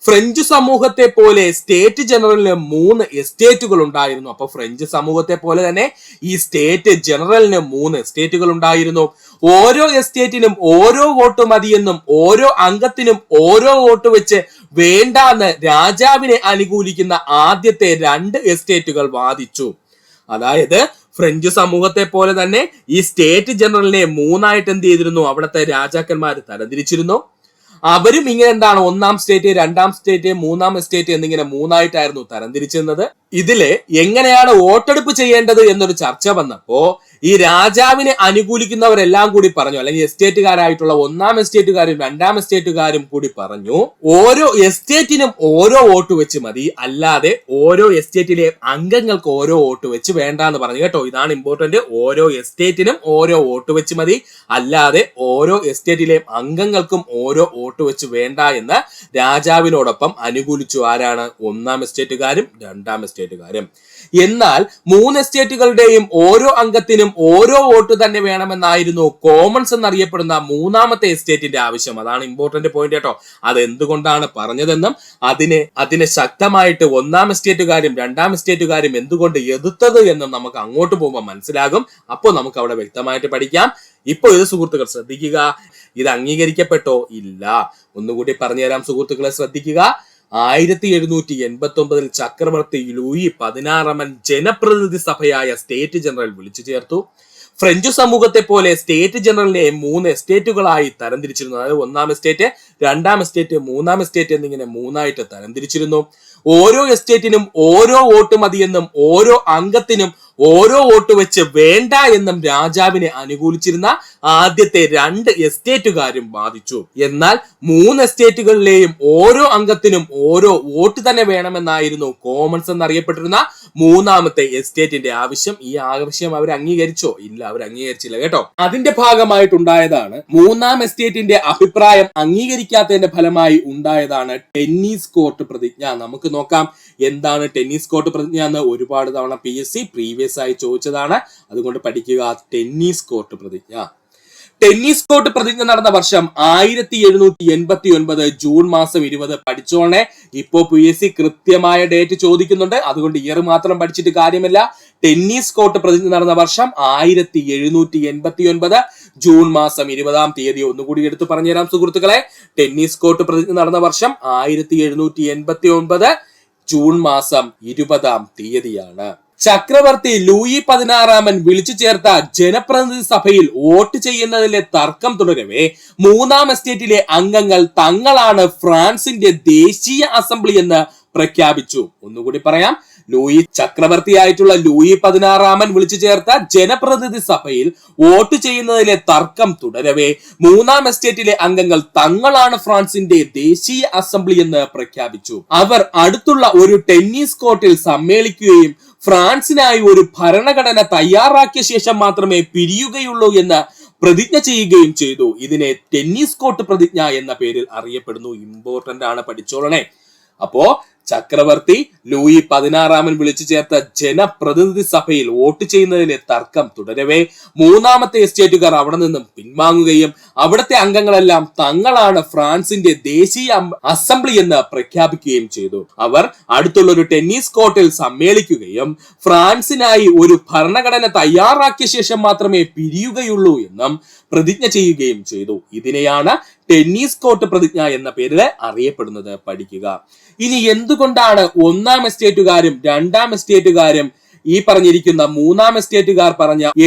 ഫ്രഞ്ച് സമൂഹത്തെ പോലെ സ്റ്റേറ്റ് ജനറലിന് 3 എസ്റ്റേറ്റുകൾ ഉണ്ടായിരുന്നു. അപ്പൊ ഫ്രഞ്ച് സമൂഹത്തെ പോലെ തന്നെ ഈ സ്റ്റേറ്റ് ജനറലിന് 3 എസ്റ്റേറ്റുകൾ ഉണ്ടായിരുന്നു. ഓരോ എസ്റ്റേറ്റിനും ഓരോ വോട്ട് മതിയെന്നും ഓരോ അംഗത്തിനും ഓരോ വോട്ട് വെച്ച് വേണ്ടാന്ന് രാജാവിനെ അനുകൂലിക്കുന്ന ആദ്യത്തെ 2 എസ്റ്റേറ്റുകൾ വാദിച്ചു. അതായത് ഫ്രഞ്ച് സമൂഹത്തെ പോലെ തന്നെ ഈ സ്റ്റേറ്റ് ജനറലിനെ 3 എന്ത് ചെയ്തിരുന്നു? അവിടുത്തെ രാജാക്കന്മാർ തരംതിരിച്ചിരുന്നു. അവരും ഇങ്ങനെ എന്താണ് 1-ാം സ്റ്റേറ്റ്, 2-ാം സ്റ്റേറ്റ്, 3-ാം എസ്റ്റേറ്റ് എന്നിങ്ങനെ 3 തരംതിരിച്ചിരുന്നത്. ഇതില് എങ്ങനെയാണ് വോട്ടെടുപ്പ് ചെയ്യേണ്ടത് എന്നൊരു ചർച്ച വന്നപ്പോ ഈ രാജാവിനെ അനുകൂലിക്കുന്നവരെല്ലാം കൂടി പറഞ്ഞു, അല്ലെങ്കിൽ എസ്റ്റേറ്റുകാരായിട്ടുള്ള 1-ാം എസ്റ്റേറ്റുകാരും 2-ാം എസ്റ്റേറ്റുകാരും കൂടി പറഞ്ഞു, ഓരോ എസ്റ്റേറ്റിനും ഓരോ വോട്ട് വെച്ച് മതി, അല്ലാതെ ഓരോ എസ്റ്റേറ്റിലെ അംഗങ്ങൾക്ക് ഓരോ വോട്ട് വെച്ച് വേണ്ടാന്ന് പറഞ്ഞു കേട്ടോ. ഇതാണ് ഇമ്പോർട്ടന്റ്. ഓരോ എസ്റ്റേറ്റിനും ഓരോ വോട്ട് വെച്ച് മതി, അല്ലാതെ ഓരോ എസ്റ്റേറ്റിലെ അംഗങ്ങൾക്കും ഓരോ വോട്ട് വെച്ച് വേണ്ട എന്ന് രാജാവിനോടൊപ്പം അനുകൂലിച്ചു. ആരാണ്? 1-ാം എസ്റ്റേറ്റുകാരും 2-ാം എസ്റ്റേറ്റുകാരും. എന്നാൽ 3 എസ്റ്റേറ്റുകളുടെയും ഓരോ അംഗത്തിനും ഓരോ വോട്ട് തന്നെ വേണമെന്നായിരുന്നു കോമൺസ് എന്നറിയപ്പെടുന്ന 3-ാമത്തെ എസ്റ്റേറ്റിന്റെ ആവശ്യം. അതാണ് ഇമ്പോർട്ടന്റ് പോയിന്റ് കേട്ടോ. അത് എന്തുകൊണ്ടാണ് പറഞ്ഞതെന്നും അതിനെ ശക്തമായിട്ട് 1-ാം എസ്റ്റേറ്റുകാരും 2-ാം എസ്റ്റേറ്റുകാരും എന്തുകൊണ്ട് എതിർത്തത് എന്നും നമുക്ക് അങ്ങോട്ട് പോകുമ്പോൾ മനസ്സിലാകും. അപ്പോൾ നമുക്ക് അവിടെ വ്യക്തമായിട്ട് പഠിക്കാം. ഇപ്പൊ ഇത് സുഹൃത്തുക്കൾ ശ്രദ്ധിക്കുക. ഇത് അംഗീകരിക്കപ്പെട്ടോ? ഇല്ല. ഒന്നുകൂടി പറഞ്ഞുതരാം സുഹൃത്തുക്കളെ, ശ്രദ്ധിക്കുക. 1789 ചക്രവർത്തി ലൂയി 16 ജനപ്രതിനിധി സഭയായ സ്റ്റേറ്റ് ജനറൽ വിളിച്ചു ചേർത്തു. ഫ്രഞ്ച് സമൂഹത്തെ പോലെ സ്റ്റേറ്റ് ജനറലിനെ 3 എസ്റ്റേറ്റുകളായി തരംതിരിച്ചിരുന്നു. അതായത് 1-ാം എസ്റ്റേറ്റ്, 2-ാം എസ്റ്റേറ്റ്, 3-ാം എസ്റ്റേറ്റ് എന്നിങ്ങനെ 3ആയിട്ട് തരംതിരിച്ചിരുന്നു. ഓരോ എസ്റ്റേറ്റിനും ഓരോ വോട്ട് മതിയെന്നും ഓരോ അംഗത്തിനും ഓരോ വോട്ട് വെച്ച് വേണ്ട എന്നും രാജാവിനെ അനുകൂലിച്ചിരുന്ന ആദ്യത്തെ 2 എസ്റ്റേറ്റുകാരും വാദിച്ചു. എന്നാൽ 3 എസ്റ്റേറ്റുകളിലെയും ഓരോ അംഗത്തിനും ഓരോ വോട്ട് തന്നെ വേണമെന്നായിരുന്നു കോമൺസ് എന്നറിയപ്പെട്ടിരുന്ന 3-ാമത്തെ എസ്റ്റേറ്റിന്റെ ആവശ്യം. ഈ ആവശ്യം അവർ അംഗീകരിച്ചോ? ഇല്ല, അവർ അംഗീകരിച്ചില്ല കേട്ടോ. അതിന്റെ ഭാഗമായിട്ടുണ്ടായതാണ് 3-ാം എസ്റ്റേറ്റിന്റെ അഭിപ്രായം അംഗീകരിക്കാത്തതിന്റെ ഫലമായി ഉണ്ടായതാണ് ടെന്നീസ് കോർട്ട് പ്രതിജ്ഞ. നമുക്ക് നോക്കാം എന്താണ് ടെന്നീസ് കോർട്ട് പ്രതിജ്ഞ എന്ന്. ഒരുപാട് തവണ PSC പ്രീവിയസ് ആയി ചോദിച്ചതാണ്, അതുകൊണ്ട് പഠിക്കുക. ടെന്നീസ് കോർട്ട് പ്രതിജ്ഞ. ടെന്നീസ് കോർട്ട് പ്രതിജ്ഞ നടന്ന വർഷം 1789 ജൂൺ മാസം 20. പഠിച്ചോണേ, ഇപ്പോ PSC കൃത്യമായ ഡേറ്റ് ചോദിക്കുന്നുണ്ട്, അതുകൊണ്ട് ഇയർ മാത്രം പഠിച്ചിട്ട് കാര്യമില്ല. ടെന്നീസ് കോർട്ട് പ്രതിജ്ഞ നടന്ന വർഷം 1789 ജൂൺ മാസം 20-ാം തീയതി. ഒന്നുകൂടി എടുത്ത് പറഞ്ഞുതരാം സുഹൃത്തുക്കളെ. ടെന്നീസ് കോർട്ട് പ്രതിജ്ഞ നടന്ന വർഷം 1789 ജൂൺ മാസം 20-ാം തീയതിയാണ്. ചക്രവർത്തി ലൂയി 16 വിളിച്ചു ചേർത്ത ജനപ്രതിനിധി സഭയിൽ വോട്ട് ചെയ്യുന്നതിലെ തർക്കം തുടരവേ 3-ാം എസ്റ്റേറ്റിലെ അംഗങ്ങൾ തങ്ങളാണ് ഫ്രാൻസിന്റെ ദേശീയ അസംബ്ലി എന്ന് പ്രഖ്യാപിച്ചു. ഒന്നുകൂടി പറയാം. ചക്രവർത്തിയായിട്ടുള്ള ലൂയി 16 വിളിച്ചു ചേർത്ത ജനപ്രതിനിധി സഭയിൽ വോട്ട് ചെയ്യുന്നതിലെ തർക്കം തുടരവേ 3-ാം എസ്റ്റേറ്റിലെ അംഗങ്ങൾ തങ്ങളാണ് ഫ്രാൻസിന്റെ ദേശീയ അസംബ്ലി എന്ന് പ്രഖ്യാപിച്ചു. അവർ അടുത്തുള്ള ഒരു ടെന്നീസ് കോർട്ടിൽ സമ്മേളിക്കുകയും ഫ്രാൻസിനായി ഒരു ഭരണഘടന തയ്യാറാക്കിയ ശേഷം മാത്രമേ പിരിയുകയുള്ളൂ എന്ന് പ്രതിജ്ഞ ചെയ്യുകയും ചെയ്തു. ഇതിനെ ടെന്നീസ് കോർട്ട് പ്രതിജ്ഞ എന്ന പേരിൽ അറിയപ്പെടുന്നു. ഇമ്പോർട്ടന്റ് ആണ്, പഠിച്ചോളണേ. അപ്പോ ചക്രവർത്തി ലൂയി 16 വിളിച്ചു ചേർത്ത ജനപ്രതിനിധി സഭയിൽ വോട്ട് ചെയ്യുന്നതിലെ തർക്കം തുടരവേ 3-ാമത്തെ എസ്റ്റേറ്റുകാർ അവിടെ നിന്നും പിൻവാങ്ങുകയും അവിടുത്തെ അംഗങ്ങളെല്ലാം തങ്ങളാണ് ഫ്രാൻസിന്റെ ദേശീയ അസംബ്ലി എന്ന് പ്രഖ്യാപിക്കുകയും ചെയ്തു. അവർ അടുത്തുള്ള ഒരു ടെന്നീസ് കോർട്ടിൽ സമ്മേളിക്കുകയും ഫ്രാൻസിനായി ഒരു ഭരണഘടന തയ്യാറാക്കിയ ശേഷം മാത്രമേ പിരിയുകയുള്ളൂ എന്നും പ്രതിജ്ഞ ചെയ്യുകയും ചെയ്തു. ഇതിനെയാണ് ടെന്നീസ് കോർട്ട് പ്രതിജ്ഞ എന്ന പേരിൽ അറിയപ്പെടുന്നത്. പഠിക്കുക. ഇനി എന്തുകൊണ്ടാണ് 1-ാം എസ്റ്റേറ്റുകാരും 2-ാം എസ്റ്റേറ്റുകാരും ഈ പറഞ്ഞിരിക്കുന്ന 3-ാം എസ്റ്റേറ്റുകാർ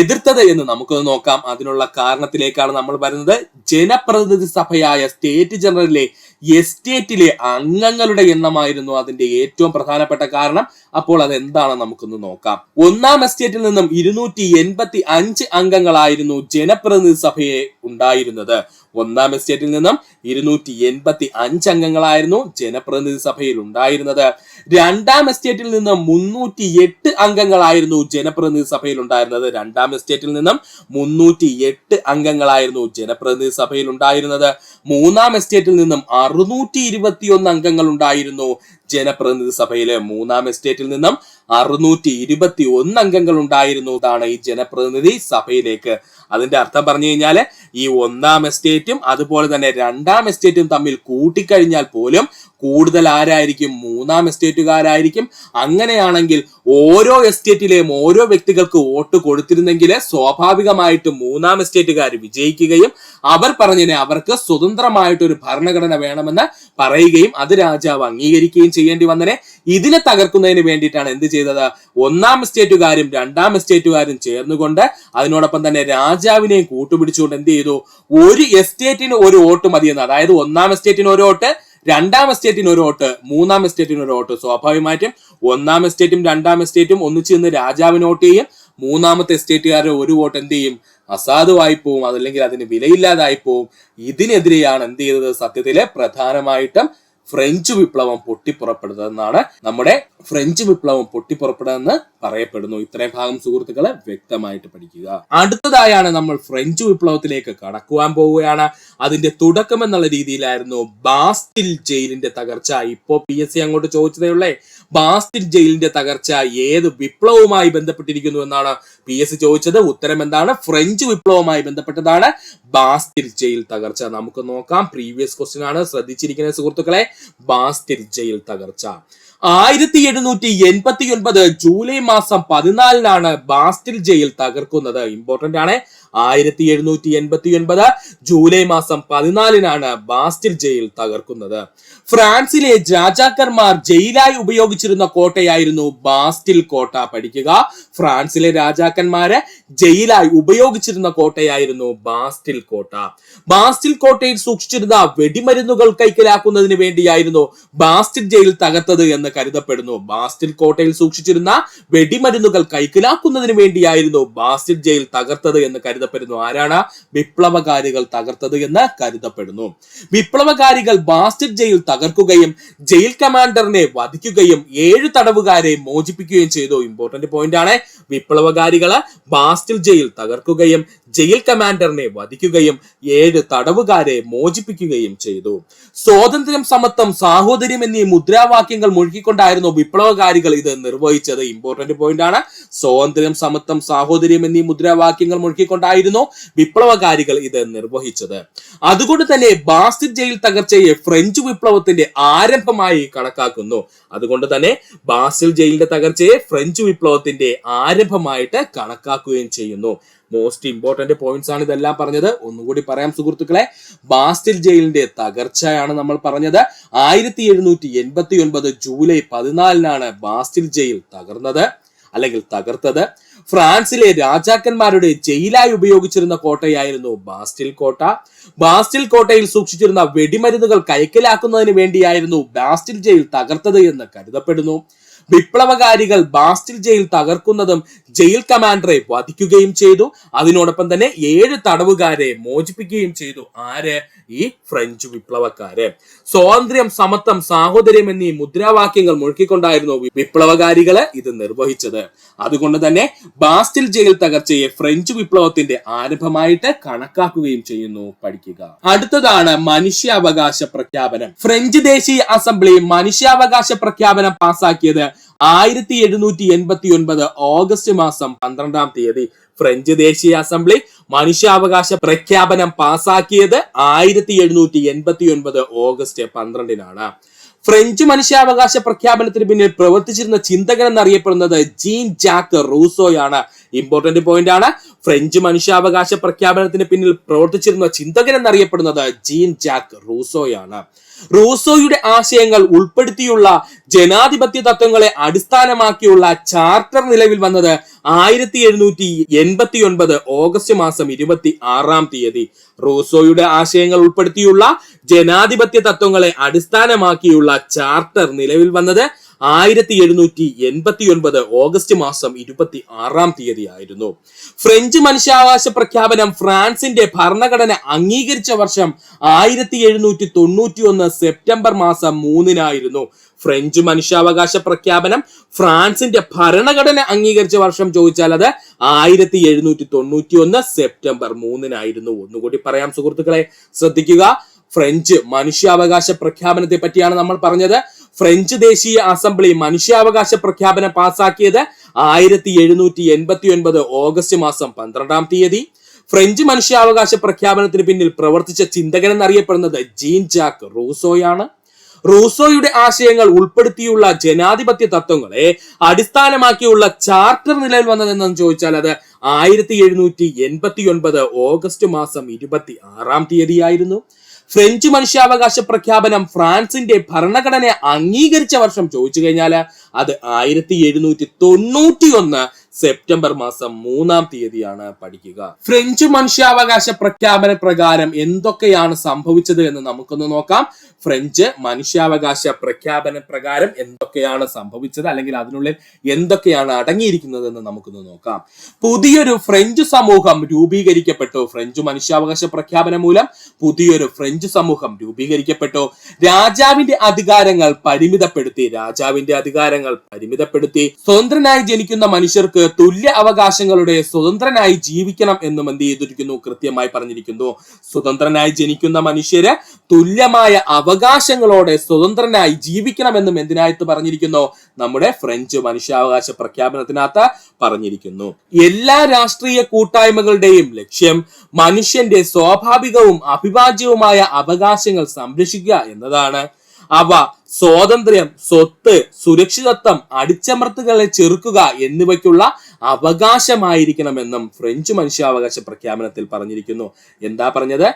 എതിർത്തത് എന്ന് നമുക്കൊന്ന് നോക്കാം. അതിനുള്ള കാരണത്തിലേക്കാണ് നമ്മൾ വരുന്നത്. ജനപ്രതിനിധി സഭയായ സ്റ്റേറ്റ് ജനറലിലെ എസ്റ്റേറ്റിലെ അംഗങ്ങളുടെ എണ്ണമായിരുന്നു അതിന്റെ ഏറ്റവും പ്രധാനപ്പെട്ട കാരണം. അപ്പോൾ അതെന്താണ് നമുക്കൊന്ന് നോക്കാം. 1-ാം എസ്റ്റേറ്റിൽ നിന്നും 285 അംഗങ്ങളായിരുന്നു ജനപ്രതിനിധി സഭയെ ഉണ്ടായിരുന്നത്. 1-ാം എസ്റ്റേറ്റിൽ നിന്നും 285 അംഗങ്ങളായിരുന്നു ജനപ്രതിനിധി സഭയിൽ ഉണ്ടായിരുന്നത്. 2-ാം എസ്റ്റേറ്റിൽ നിന്നും 308 അംഗങ്ങളായിരുന്നു ജനപ്രതിനിധി സഭയിൽ ഉണ്ടായിരുന്നത്. 2-ാം എസ്റ്റേറ്റിൽ നിന്നും 308 അംഗങ്ങളായിരുന്നു ജനപ്രതിനിധി സഭയിൽ ഉണ്ടായിരുന്നത്. 3-ാം എസ്റ്റേറ്റിൽ നിന്നും 621 അംഗങ്ങൾ ഉണ്ടായിരുന്നു ജനപ്രതിനിധി സഭയിലെ. 3-ാം എസ്റ്റേറ്റിൽ നിന്നും 621 അംഗങ്ങൾ ഉണ്ടായിരുന്നു. ഇതാണ് ഈ ജനപ്രതിനിധി സഭയിലേക്ക്. അതിന്റെ അർത്ഥം പറഞ്ഞു കഴിഞ്ഞാല് ഈ 1-ാം എസ്റ്റേറ്റും അതുപോലെ തന്നെ 2-ാം എസ്റ്റേറ്റും തമ്മിൽ കൂട്ടിക്കഴിഞ്ഞാൽ പോലും കൂടുതൽ ആരായിരിക്കും? 3-ാം എസ്റ്റേറ്റുകാരായിരിക്കും. അങ്ങനെയാണെങ്കിൽ ഓരോ എസ്റ്റേറ്റിലെയും ഓരോ വ്യക്തികൾക്ക് വോട്ട് കൊടുത്തിരുന്നെങ്കിൽ സ്വാഭാവികമായിട്ടും 3-ാം എസ്റ്റേറ്റുകാർ വിജയിക്കുകയും അവർ പറഞ്ഞതിനെ അവർക്ക് സ്വതന്ത്രമായിട്ടൊരു ഭരണഘടന വേണമെന്ന് പറയുകയും അത് രാജാവ് അംഗീകരിക്കുകയും ചെയ്യേണ്ടി വന്നതിനെ. ഇതിനെ തകർക്കുന്നതിന് വേണ്ടിയിട്ടാണ് എന്ത് ചെയ്തത്? 1-ാം എസ്റ്റേറ്റുകാരും 2-ാം എസ്റ്റേറ്റുകാരും ചേർന്നുകൊണ്ട് അതിനോടൊപ്പം തന്നെ രാജാവിനെയും കൂട്ടുപിടിച്ചുകൊണ്ട് എന്ത് ചെയ്തു? ഒരു എസ്റ്റേറ്റിന് ഒരു വോട്ട് മതിയെന്ന്. അതായത് 1-ാം എസ്റ്റേറ്റിന് ഒരു വോട്ട്, 2-ാം എസ്റ്റേറ്റിന് ഒരു വോട്ട്, 3-ാം എസ്റ്റേറ്റിന് ഒരു വോട്ട്. സ്വാഭാവികമായിട്ടും 1-ാം എസ്റ്റേറ്റും 2-ാം എസ്റ്റേറ്റും ഒന്നിച്ച് നിന്ന് രാജാവിന് വോട്ട് ചെയ്യും. 3-ാമത്തെ എസ്റ്റേറ്റുകാരുടെ ഒരു വോട്ട് എന്ത് ചെയ്യും? അസാധുവായി പോവും, അതല്ലെങ്കിൽ അതിന് വിലയില്ലാതായി പോവും. ഇതിനെതിരെയാണ് എന്ത് ചെയ്തത്? സത്യത്തില് പ്രധാനമായിട്ടും ഫ്രഞ്ച് വിപ്ലവം പൊട്ടിപ്പുറപ്പെടുന്നതെന്നാണ് നമ്മുടെ ഫ്രഞ്ച് വിപ്ലവം പൊട്ടിപ്പുറപ്പെടുന്നതെന്ന് പറയപ്പെടുന്നു. ഇത്രയും ഭാഗം സുഹൃത്തുക്കളെ വ്യക്തമായിട്ട് പഠിക്കുക. അടുത്തതായാണ് നമ്മൾ ഫ്രഞ്ച് വിപ്ലവത്തിലേക്ക് കടക്കുവാൻ പോവുകയാണ്. അതിന്റെ തുടക്കം എന്നുള്ള രീതിയിലായിരുന്നു ബാസ്റ്റിൽ ജയിലിന്റെ തകർച്ച. ഇപ്പോ PSC അങ്ങോട്ട് ചോദിച്ചതേ ഉള്ളേ, ബാസ്റ്റിൽ ജയിലിന്റെ തകർച്ച ഏത് വിപ്ലവവുമായി ബന്ധപ്പെട്ടിരിക്കുന്നു എന്നാണ് PSC ചോദിച്ചത്. ഉത്തരം എന്താണ്? ഫ്രഞ്ച് വിപ്ലവവുമായി ബന്ധപ്പെട്ടതാണ് ബാസ്റ്റിൽ ജയിൽ തകർച്ച. നമുക്ക് നോക്കാം. പ്രീവിയസ് ക്വസ്റ്റ്യൻ ആണ്, ശ്രദ്ധിച്ചിരിക്കുന്ന സുഹൃത്തുക്കളെ. ബാസ്റ്റിൽ ജയിൽ തകർച്ച 1789 ജൂലൈ മാസം 14 ബാസ്റ്റിൽ ജയിൽ തകർക്കുന്നത്. ഇമ്പോർട്ടന്റ് ആണ്. 1789 ജൂലൈ മാസം 14-നാണ് ബാസ്റ്റിൽ ജയിൽ തകർക്കുന്നത്. ഫ്രാൻസിലെ രാജാക്കന്മാർ ജയിലായി ഉപയോഗിച്ചിരുന്ന കോട്ടയായിരുന്നു ബാസ്റ്റിൽ കോട്ട. പഠിക്കുക, ഫ്രാൻസിലെ രാജാക്കന്മാര് ജയിലായി ഉപയോഗിച്ചിരുന്ന കോട്ടയായിരുന്നു ബാസ്റ്റിൽ കോട്ട. ബാസ്റ്റിൽ കോട്ടയിൽ സൂക്ഷിച്ചിരുന്ന വെടിമരുന്നുകൾ കൈക്കലാക്കുന്നതിന് വേണ്ടിയായിരുന്നു ബാസ്റ്റിൽ ജയിൽ തകർത്തത് എന്ന് കരുതപ്പെടുന്നു. ബാസ്റ്റിൽ കോട്ടയിൽ സൂക്ഷിച്ചിരുന്ന വെടിമരുന്നുകൾ കൈക്കലാക്കുന്നതിന് വേണ്ടിയായിരുന്നു ബാസ്റ്റിൽ ജയിൽ തകർത്തത് എന്ന് കരുതപ്പെടുന്നു. ആരാണ്? വിപ്ലവകാരികൾ തകർത്തത് എന്ന് കരുതപ്പെടുന്നു. വിപ്ലവകാരികൾ ബാസ്റ്റിൽ ജയിൽ തകർക്കുകയും ജയിൽ കമാൻഡറിനെ വധിക്കുകയും 7 തടവുകാരെ മോചിപ്പിക്കുകയും ചെയ്തു. ഇമ്പോർട്ടന്റ് പോയിന്റ് ആണ്. വിപ്ലവകാരികള് ബാസ്റ്റിൽ ജയിൽ തകർക്കുകയും ജയിൽ കമാൻഡറിനെ വധിക്കുകയും 7 തടവുകാരെ മോചിപ്പിക്കുകയും ചെയ്തു. സ്വാതന്ത്ര്യം, സമത്വം, സാഹോദര്യം എന്നീ മുദ്രാവാക്യങ്ങൾ മുഴക്കിക്കൊണ്ടായിരുന്നു വിപ്ലവകാരികൾ ഇത് നിർവഹിച്ചത്. ഇമ്പോർട്ടന്റ് പോയിന്റ് ആണ്. സ്വാതന്ത്ര്യം, സമത്വം, സാഹോദര്യം എന്നീ മുദ്രാവാക്യങ്ങൾ മുഴക്കിക്കൊണ്ടായിരുന്നു വിപ്ലവകാരികൾ ഇത് നിർവഹിച്ചത്. അതുകൊണ്ട് തന്നെ ബാസ്റ്റിൽ ജയിൽ തകർച്ചയെ ഫ്രഞ്ച് വിപ്ലവത്തിന്റെ ആരംഭമായി കണക്കാക്കുന്നു. അതുകൊണ്ട് തന്നെ ബാസ്റ്റിൽ ജയിലിന്റെ തകർച്ചയെ ഫ്രഞ്ച് വിപ്ലവത്തിന്റെ ആരംഭമായിട്ട് കണക്കാക്കുകയും ചെയ്യുന്നു. മോസ്റ്റ് ഇമ്പോർട്ടന്റ് പോയിന്റ്സ് ആണ് ഇതെല്ലാം പറഞ്ഞത്. ഒന്നുകൂടി പറയാം സുഹൃത്തുക്കളെ. ബാസ്റ്റിൽ ജയിലിന്റെ തകർച്ചയാണ് നമ്മൾ പറഞ്ഞത്. 1789 ജൂലൈ 14-നാണ് ബാസ്റ്റിൽ ജയിൽ തകർത്തത്. ഫ്രാൻസിലെ രാജാക്കന്മാരുടെ ജയിലായി ഉപയോഗിച്ചിരുന്ന കോട്ടയായിരുന്നു ബാസ്റ്റിൽ കോട്ട. ബാസ്റ്റിൽ കോട്ടയിൽ സൂക്ഷിച്ചിരുന്ന വെടിമരുന്നുകൾ കൈക്കലാക്കുന്നതിന് വേണ്ടിയായിരുന്നു ബാസ്റ്റിൽ ജയിൽ തകർത്തത് എന്ന് കരുതപ്പെടുന്നു. വിപ്ലവകാരികൾ ബാസ്റ്റിൽ ജയിൽ തകർക്കുന്നതും ജയിൽ കമാൻഡറെ വധിക്കുകയും ചെയ്തു. അതിനോടൊപ്പം തന്നെ 7 തടവുകാരെ മോചിപ്പിക്കുകയും ചെയ്തു. ആര്? ഈ ഫ്രഞ്ച് വിപ്ലവക്കാര്. സ്വാതന്ത്ര്യം, സമത്വം, സാഹോദര്യം എന്നീ മുദ്രാവാക്യങ്ങൾ മുഴക്കിക്കൊണ്ടായിരുന്നു വിപ്ലവകാരികള് ഇത് നിർവഹിച്ചത്. അതുകൊണ്ട് തന്നെ ബാസ്റ്റിൽ ജയിൽ തകർച്ചയെ ഫ്രഞ്ച് വിപ്ലവത്തിന്റെ ആരംഭമായിട്ട് കണക്കാക്കുകയും ചെയ്യുന്നു. പഠിക്കുക. അടുത്തതാണ് മനുഷ്യാവകാശ പ്രഖ്യാപനം. ഫ്രഞ്ച് ദേശീയ അസംബ്ലി മനുഷ്യാവകാശ പ്രഖ്യാപനം പാസാക്കിയത് 1789 ഓഗസ്റ്റ് മാസം 12-ാം തീയതി. ഫ്രഞ്ച് ദേശീയ അസംബ്ലി മനുഷ്യാവകാശ പ്രഖ്യാപനം പാസാക്കിയത് 1789 ഓഗസ്റ്റ് 12-നാണ്. ഫ്രഞ്ച് മനുഷ്യാവകാശ പ്രഖ്യാപനത്തിന് പിന്നിൽ പ്രവർത്തിച്ചിരുന്ന ചിന്തകൻ എന്നറിയപ്പെടുന്നത് ജീൻ ജാക്ക് റൂസോയാണ്. ഇമ്പോർട്ടന്റ് പോയിന്റ് ആണ്. ഫ്രഞ്ച് മനുഷ്യാവകാശ പ്രഖ്യാപനത്തിന് പിന്നിൽ പ്രവർത്തിച്ചിരുന്ന ചിന്തകൻ എന്നറിയപ്പെടുന്നത് ജീൻ ജാക്ക് റൂസോയാണ്. റൂസോയുടെ ആശയങ്ങൾ ഉൾപ്പെടുത്തിയുള്ള ജനാധിപത്യ തത്വങ്ങളെ അടിസ്ഥാനമാക്കിയുള്ള ചാർട്ടർ നിലവിൽ വന്നത് 1789 ഓഗസ്റ്റ് മാസം 26-ാം തീയതി. റൂസോയുടെ ആശയങ്ങൾ ഉൾപ്പെടുത്തിയുള്ള ജനാധിപത്യ തത്വങ്ങളെ അടിസ്ഥാനമാക്കിയുള്ള ചാർട്ടർ നിലവിൽ വന്നത് 1789 ഓഗസ്റ്റ് മാസം 26-ാം തീയതി ആയിരുന്നു. ഫ്രഞ്ച് മനുഷ്യാവകാശ പ്രഖ്യാപനം ഫ്രാൻസിന്റെ ഭരണഘടന അംഗീകരിച്ച വർഷം 1791 സെപ്റ്റംബർ മാസം 3-നായിരുന്നു. ഫ്രഞ്ച് മനുഷ്യാവകാശ പ്രഖ്യാപനം ഫ്രാൻസിന്റെ ഭരണഘടന അംഗീകരിച്ച വർഷം ചോദിച്ചാൽ അത് 1791 സെപ്റ്റംബർ 3-നായിരുന്നു. ഒന്നുകൂടി പറയാം സുഹൃത്തുക്കളെ, ശ്രദ്ധിക്കുക. ഫ്രഞ്ച് മനുഷ്യാവകാശ പ്രഖ്യാപനത്തെ പറ്റിയാണ് നമ്മൾ പറഞ്ഞത്. ഫ്രഞ്ച് ദേശീയ അസംബ്ലി മനുഷ്യാവകാശ പ്രഖ്യാപനം പാസാക്കിയത് 1789 ഓഗസ്റ്റ് മാസം 12-ാം തീയതി. ഫ്രഞ്ച് മനുഷ്യാവകാശ പ്രഖ്യാപനത്തിന് പിന്നിൽ പ്രവർത്തിച്ച ചിന്തകൻ എന്നറിയപ്പെടുന്നത് ജീൻ ജാക്ക് റൂസോയാണ്. റൂസോയുടെ ആശയങ്ങൾ ഉൾപ്പെടുത്തിയുള്ള ജനാധിപത്യ തത്വങ്ങളെ അടിസ്ഥാനമാക്കിയുള്ള ചാർട്ടർ നിലവിൽ വന്നതെന്ന് ചോദിച്ചാൽ അത് 1789 ഓഗസ്റ്റ് മാസം 26-ാം തീയതിയായിരുന്നു. ഫ്രഞ്ച് മനുഷ്യാവകാശ പ്രഖ്യാപനം ഫ്രാൻസിന്റെ ഭരണഘടന അംഗീകരിച്ച വർഷം ചോദിച്ചു കഴിഞ്ഞാൽ അത് 1791 സെപ്റ്റംബർ മാസം 3-ാം തീയതിയാണ്. പഠിക്കുക. ഫ്രഞ്ച് മനുഷ്യാവകാശ പ്രഖ്യാപന പ്രകാരം എന്തൊക്കെയാണ് സംഭവിച്ചത് എന്ന് നമുക്കൊന്ന് നോക്കാം. ഫ്രഞ്ച് മനുഷ്യാവകാശ പ്രഖ്യാപന പ്രകാരം എന്തൊക്കെയാണ് സംഭവിച്ചത്, അല്ലെങ്കിൽ അതിനുള്ളിൽ എന്തൊക്കെയാണ് അടങ്ങിയിരിക്കുന്നത് എന്ന് നമുക്കൊന്ന് നോക്കാം. പുതിയൊരു ഫ്രഞ്ച് സമൂഹം രൂപീകരിക്കപ്പെട്ടു. ഫ്രഞ്ച് മനുഷ്യാവകാശ പ്രഖ്യാപനം മൂലം പുതിയൊരു ഫ്രഞ്ച് സമൂഹം രൂപീകരിക്കപ്പെട്ടു. രാജാവിന്റെ അധികാരങ്ങൾ പരിമിതപ്പെടുത്തി. സ്വതന്ത്രനായി ജനിക്കുന്ന മനുഷ്യർക്ക് തുല്യ അവകാശങ്ങളുടെ സ്വതന്ത്രനായി ജീവിക്കണം എന്നും എന്ത് ചെയ്തിരിക്കുന്നു? കൃത്യമായി പറഞ്ഞിരിക്കുന്നു. സ്വതന്ത്രനായി ജനിക്കുന്ന മനുഷ്യര് തുല്യമായ അവകാശങ്ങളോടെ സ്വതന്ത്രനായി ജീവിക്കണമെന്നും എന്തിനായിട്ട് പറഞ്ഞിരിക്കുന്നു? നമ്മുടെ ഫ്രഞ്ച് മനുഷ്യാവകാശ പ്രഖ്യാപനത്തിനകത്ത് പറഞ്ഞിരിക്കുന്നു. എല്ലാ രാഷ്ട്രീയ കൂട്ടായ്മകളുടെയും ലക്ഷ്യം മനുഷ്യന്റെ സ്വാഭാവികവും അവിഭാജ്യവുമായ അവകാശങ്ങൾ സംരക്ഷിക്കുക എന്നതാണ്. അവ സ്വാതന്ത്ര്യം, സ്വത്ത്, സുരക്ഷിതത്വം, അടിച്ചമർത്തലുകളെ ചെറുക്കുക എന്നിവയ്ക്കുള്ള അവകാശമായിരിക്കണമെന്നും ഫ്രഞ്ച് മനുഷ്യാവകാശ പ്രഖ്യാപനത്തിൽ പറഞ്ഞിരിക്കുന്നു. എന്താ പറഞ്ഞത്?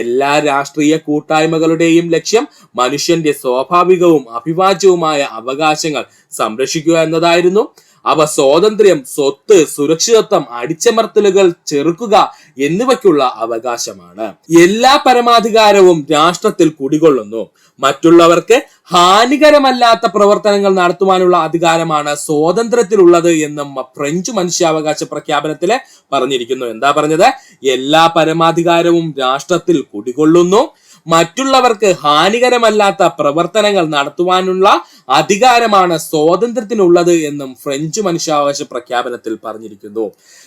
എല്ലാ രാഷ്ട്രീയ കൂട്ടായ്മകളുടെയും ലക്ഷ്യം മനുഷ്യന്റെ സ്വാഭാവികവും അഭിവാജ്യവുമായ അവകാശങ്ങൾ സംരക്ഷിക്കുക എന്നതായിരുന്നു. അവ സ്വാതന്ത്ര്യം, സ്വത്ത്, സുരക്ഷിതത്വം, അടിച്ചമർത്തലുകൾ ചെറുക്കുക എന്നിവയ്ക്കുള്ള അവകാശമാണ്. എല്ലാ പരമാധികാരവും രാഷ്ട്രത്തിൽ കുടികൊള്ളുന്നു. മറ്റുള്ളവർക്ക് ഹാനികരമല്ലാത്ത പ്രവർത്തനങ്ങൾ നടത്തുവാനുള്ള അധികാരമാണ് സ്വാതന്ത്ര്യത്തിലുള്ളത് എന്നും ഫ്രഞ്ച് മനുഷ്യാവകാശ പ്രഖ്യാപനത്തില് പറഞ്ഞിരിക്കുന്നു. എന്താ പറഞ്ഞത്? എല്ലാ പരമാധികാരവും രാഷ്ട്രത്തിൽ കുടികൊള്ളുന്നു. മറ്റുള്ളവർക്ക് ഹാനികരമല്ലാത്ത പ്രവർത്തനങ്ങൾ നടത്തുവാനുള്ള അധികാരമാണ് സ്വാതന്ത്ര്യത്തിനുള്ളത് എന്നും ഫ്രഞ്ച് മനുഷ്യാവകാശ പ്രഖ്യാപനത്തിൽ പറഞ്ഞിരിക്കുന്നു.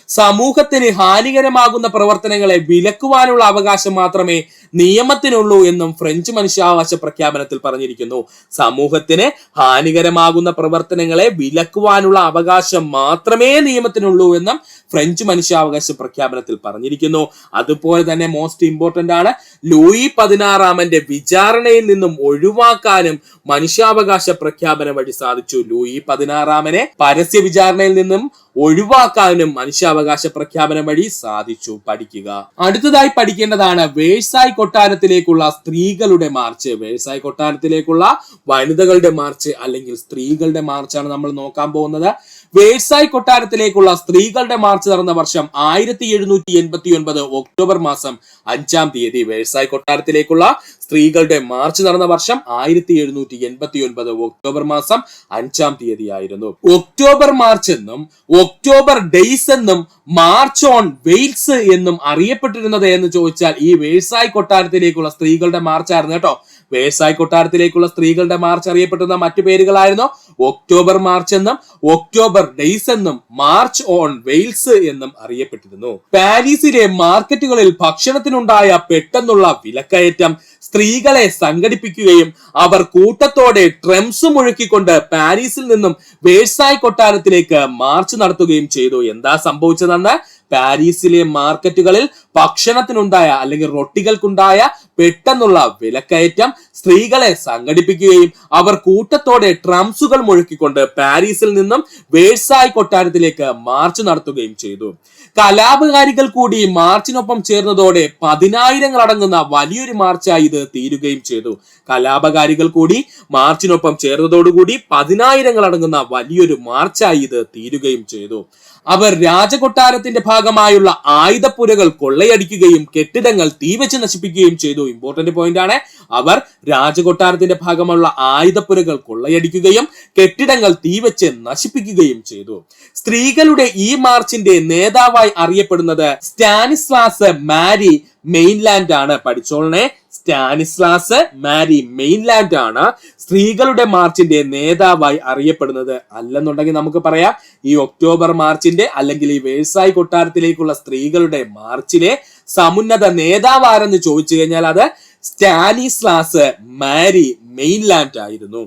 സമൂഹത്തിന് ഹാനികരമാകുന്ന പ്രവർത്തനങ്ങളെ വിലക്കുവാനുള്ള അവകാശം മാത്രമേ നിയമത്തിനുള്ളൂ എന്നും ഫ്രഞ്ച് മനുഷ്യാവകാശ പ്രഖ്യാപനത്തിൽ പറഞ്ഞിരിക്കുന്നു. സമൂഹത്തിന് ഹാനികരമാകുന്ന പ്രവർത്തനങ്ങളെ വിലക്കുവാനുള്ള അവകാശം മാത്രമേ നിയമത്തിനുള്ളൂ എന്നും ഫ്രഞ്ച് മനുഷ്യാവകാശ പ്രഖ്യാപനത്തിൽ പറഞ്ഞിരിക്കുന്നു. അതുപോലെ തന്നെ മോസ്റ്റ് ഇമ്പോർട്ടന്റ് ആണ്, ലൂയി 16 വിചാരണയിൽ നിന്നും ഒഴിവാക്കാനും മനുഷ്യാവകാശ പ്രഖ്യാപനം വഴി സാധിച്ചു. ലൂയി 16 പരസ്യ വിചാരണയിൽ നിന്നും ഒഴിവാക്കാനും മനുഷ്യാവകാശ പ്രഖ്യാപനം വഴി സാധിച്ചു. പഠിക്കുക. അടുത്തതായി പഠിക്കേണ്ടതാണ് വേഴ്സായ് കൊട്ടാരത്തിലേക്കുള്ള സ്ത്രീകളുടെ മാർച്ച്. വേഴ്സായ് കൊട്ടാരത്തിലേക്കുള്ള വനിതകളുടെ മാർച്ച് അല്ലെങ്കിൽ സ്ത്രീകളുടെ മാർച്ചാണ് നമ്മൾ നോക്കാൻ പോകുന്നത്. വേഴ്സായ് കൊട്ടാരത്തിലേക്കുള്ള സ്ത്രീകളുടെ മാർച്ച് നടന്ന വർഷം 1789 ഒക്ടോബർ മാസം 5-ാം തീയതി. വേഴ്സായ് കൊട്ടാരത്തിലേക്കുള്ള സ്ത്രീകളുടെ മാർച്ച് നടന്ന വർഷം 1789 ഒക്ടോബർ മാസം 5-ാം തീയതി ആയിരുന്നു. ഒക്ടോബർ മാർച്ച് എന്നും ഒക്ടോബർ ഡേയ്സ് എന്നും മാർച്ച് ഓൺ വെയിൽസ് എന്നും അറിയപ്പെട്ടിരുന്നത് എന്ന് ചോദിച്ചാൽ ഈ വേഴ്സായ് കൊട്ടാരത്തിലേക്കുള്ള സ്ത്രീകളുടെ മാർച്ച് ആയിരുന്നു കേട്ടോ. വേഴ്സായ് കൊട്ടാരത്തിലേക്കുള്ള സ്ത്രീകളുടെ മാർച്ച് അറിയപ്പെട്ടിരുന്ന മറ്റു പേരുകളായിരുന്നു ഒക്ടോബർ മാർച്ച് എന്നും ഒക്ടോബർ ഡേയ്സ് എന്നും മാർച്ച് ഓൺ വെയിൽസ് എന്നും അറിയപ്പെട്ടിരുന്നു. പാരീസിലെ മാർക്കറ്റുകളിൽ ഭക്ഷണത്തിനുണ്ടായ പെട്ടെന്നുള്ള വിലക്കയറ്റം സ്ത്രീകളെ സംഘടിപ്പിക്കുകയും അവർ കൂട്ടത്തോടെ ഡ്രംസ് മുഴക്കിക്കൊണ്ട് പാരീസിൽ നിന്നും വേഴ്സായ് കൊട്ടാരത്തിലേക്ക് മാർച്ച് നടത്തുകയും ചെയ്തു. എന്താ സംഭവിച്ചതെന്ന്? പാരീസിലെ മാർക്കറ്റുകളിൽ ഭക്ഷണത്തിനുണ്ടായ അല്ലെങ്കിൽ റൊട്ടികൾക്കുണ്ടായ പെട്ടെന്നുള്ള വിലക്കയറ്റം സ്ത്രീകളെ സംഘടിപ്പിക്കുകയും അവർ കൂട്ടത്തോടെ ഡ്രംസുകൾ മുഴക്കിക്കൊണ്ട് പാരീസിൽ നിന്നും വേഴ്സായ് കൊട്ടാരത്തിലേക്ക് മാർച്ച് നടത്തുകയും ചെയ്തു. കലാപകാരികൾ കൂടി മാർച്ചിനൊപ്പം ചേർന്നതോടെ 10,000 അടങ്ങുന്ന വലിയൊരു മാർച്ചായി ഇത് തീരുകയും ചെയ്തു. കലാപകാരികൾ കൂടി മാർച്ചിനൊപ്പം ചേർന്നതോടുകൂടി 10,000 അടങ്ങുന്ന വലിയൊരു മാർച്ചായി ഇത് തീരുകയും ചെയ്തു. അവർ രാജകൊട്ടാരത്തിന്റെ ഭാഗമായുള്ള ആയുധപ്പുരകൾ കൊള്ളയടിക്കുകയും കെട്ടിടങ്ങൾ തീവച്ച് നശിപ്പിക്കുകയും ചെയ്തു. ഇമ്പോർട്ടന്റ് പോയിന്റ് ആണ്. അവർ രാജകൊട്ടാരത്തിന്റെ ഭാഗമുള്ള ആയുധപ്പുരകൾ കൊള്ളയടിക്കുകയും കെട്ടിടങ്ങൾ തീവച്ച് നശിപ്പിക്കുകയും ചെയ്തു. സ്ത്രീകളുടെ ഈ മാർച്ചിന്റെ നേതാവായി അറിയപ്പെടുന്നത് സ്റ്റാനിസ്ലാസ് മാരി മെയിൻലാൻഡ് ആണ്. പഠിച്ചോളനെ, സ്റ്റാനിസ്ലാസ് മാരി മെയിൻലാൻഡ് ആണ് സ്ത്രീകളുടെ മാർച്ചിന്റെ നേതാവായി അറിയപ്പെടുന്നത്. അല്ലെന്നുണ്ടെങ്കിൽ നമുക്ക് പറയാം ഈ ഒക്ടോബർ മാർച്ചിന്റെ അല്ലെങ്കിൽ ഈ വേഴ്സായ് കൊട്ടാരത്തിലേക്കുള്ള സ്ത്രീകളുടെ മാർച്ചിലെ സമുന്നത നേതാവ് ആരെന്ന് ചോദിച്ചു കഴിഞ്ഞാൽ അത് സ്റ്റാനിസ്ലാസ് മാരി മെയിൻലാൻഡ് ആയിരുന്നു.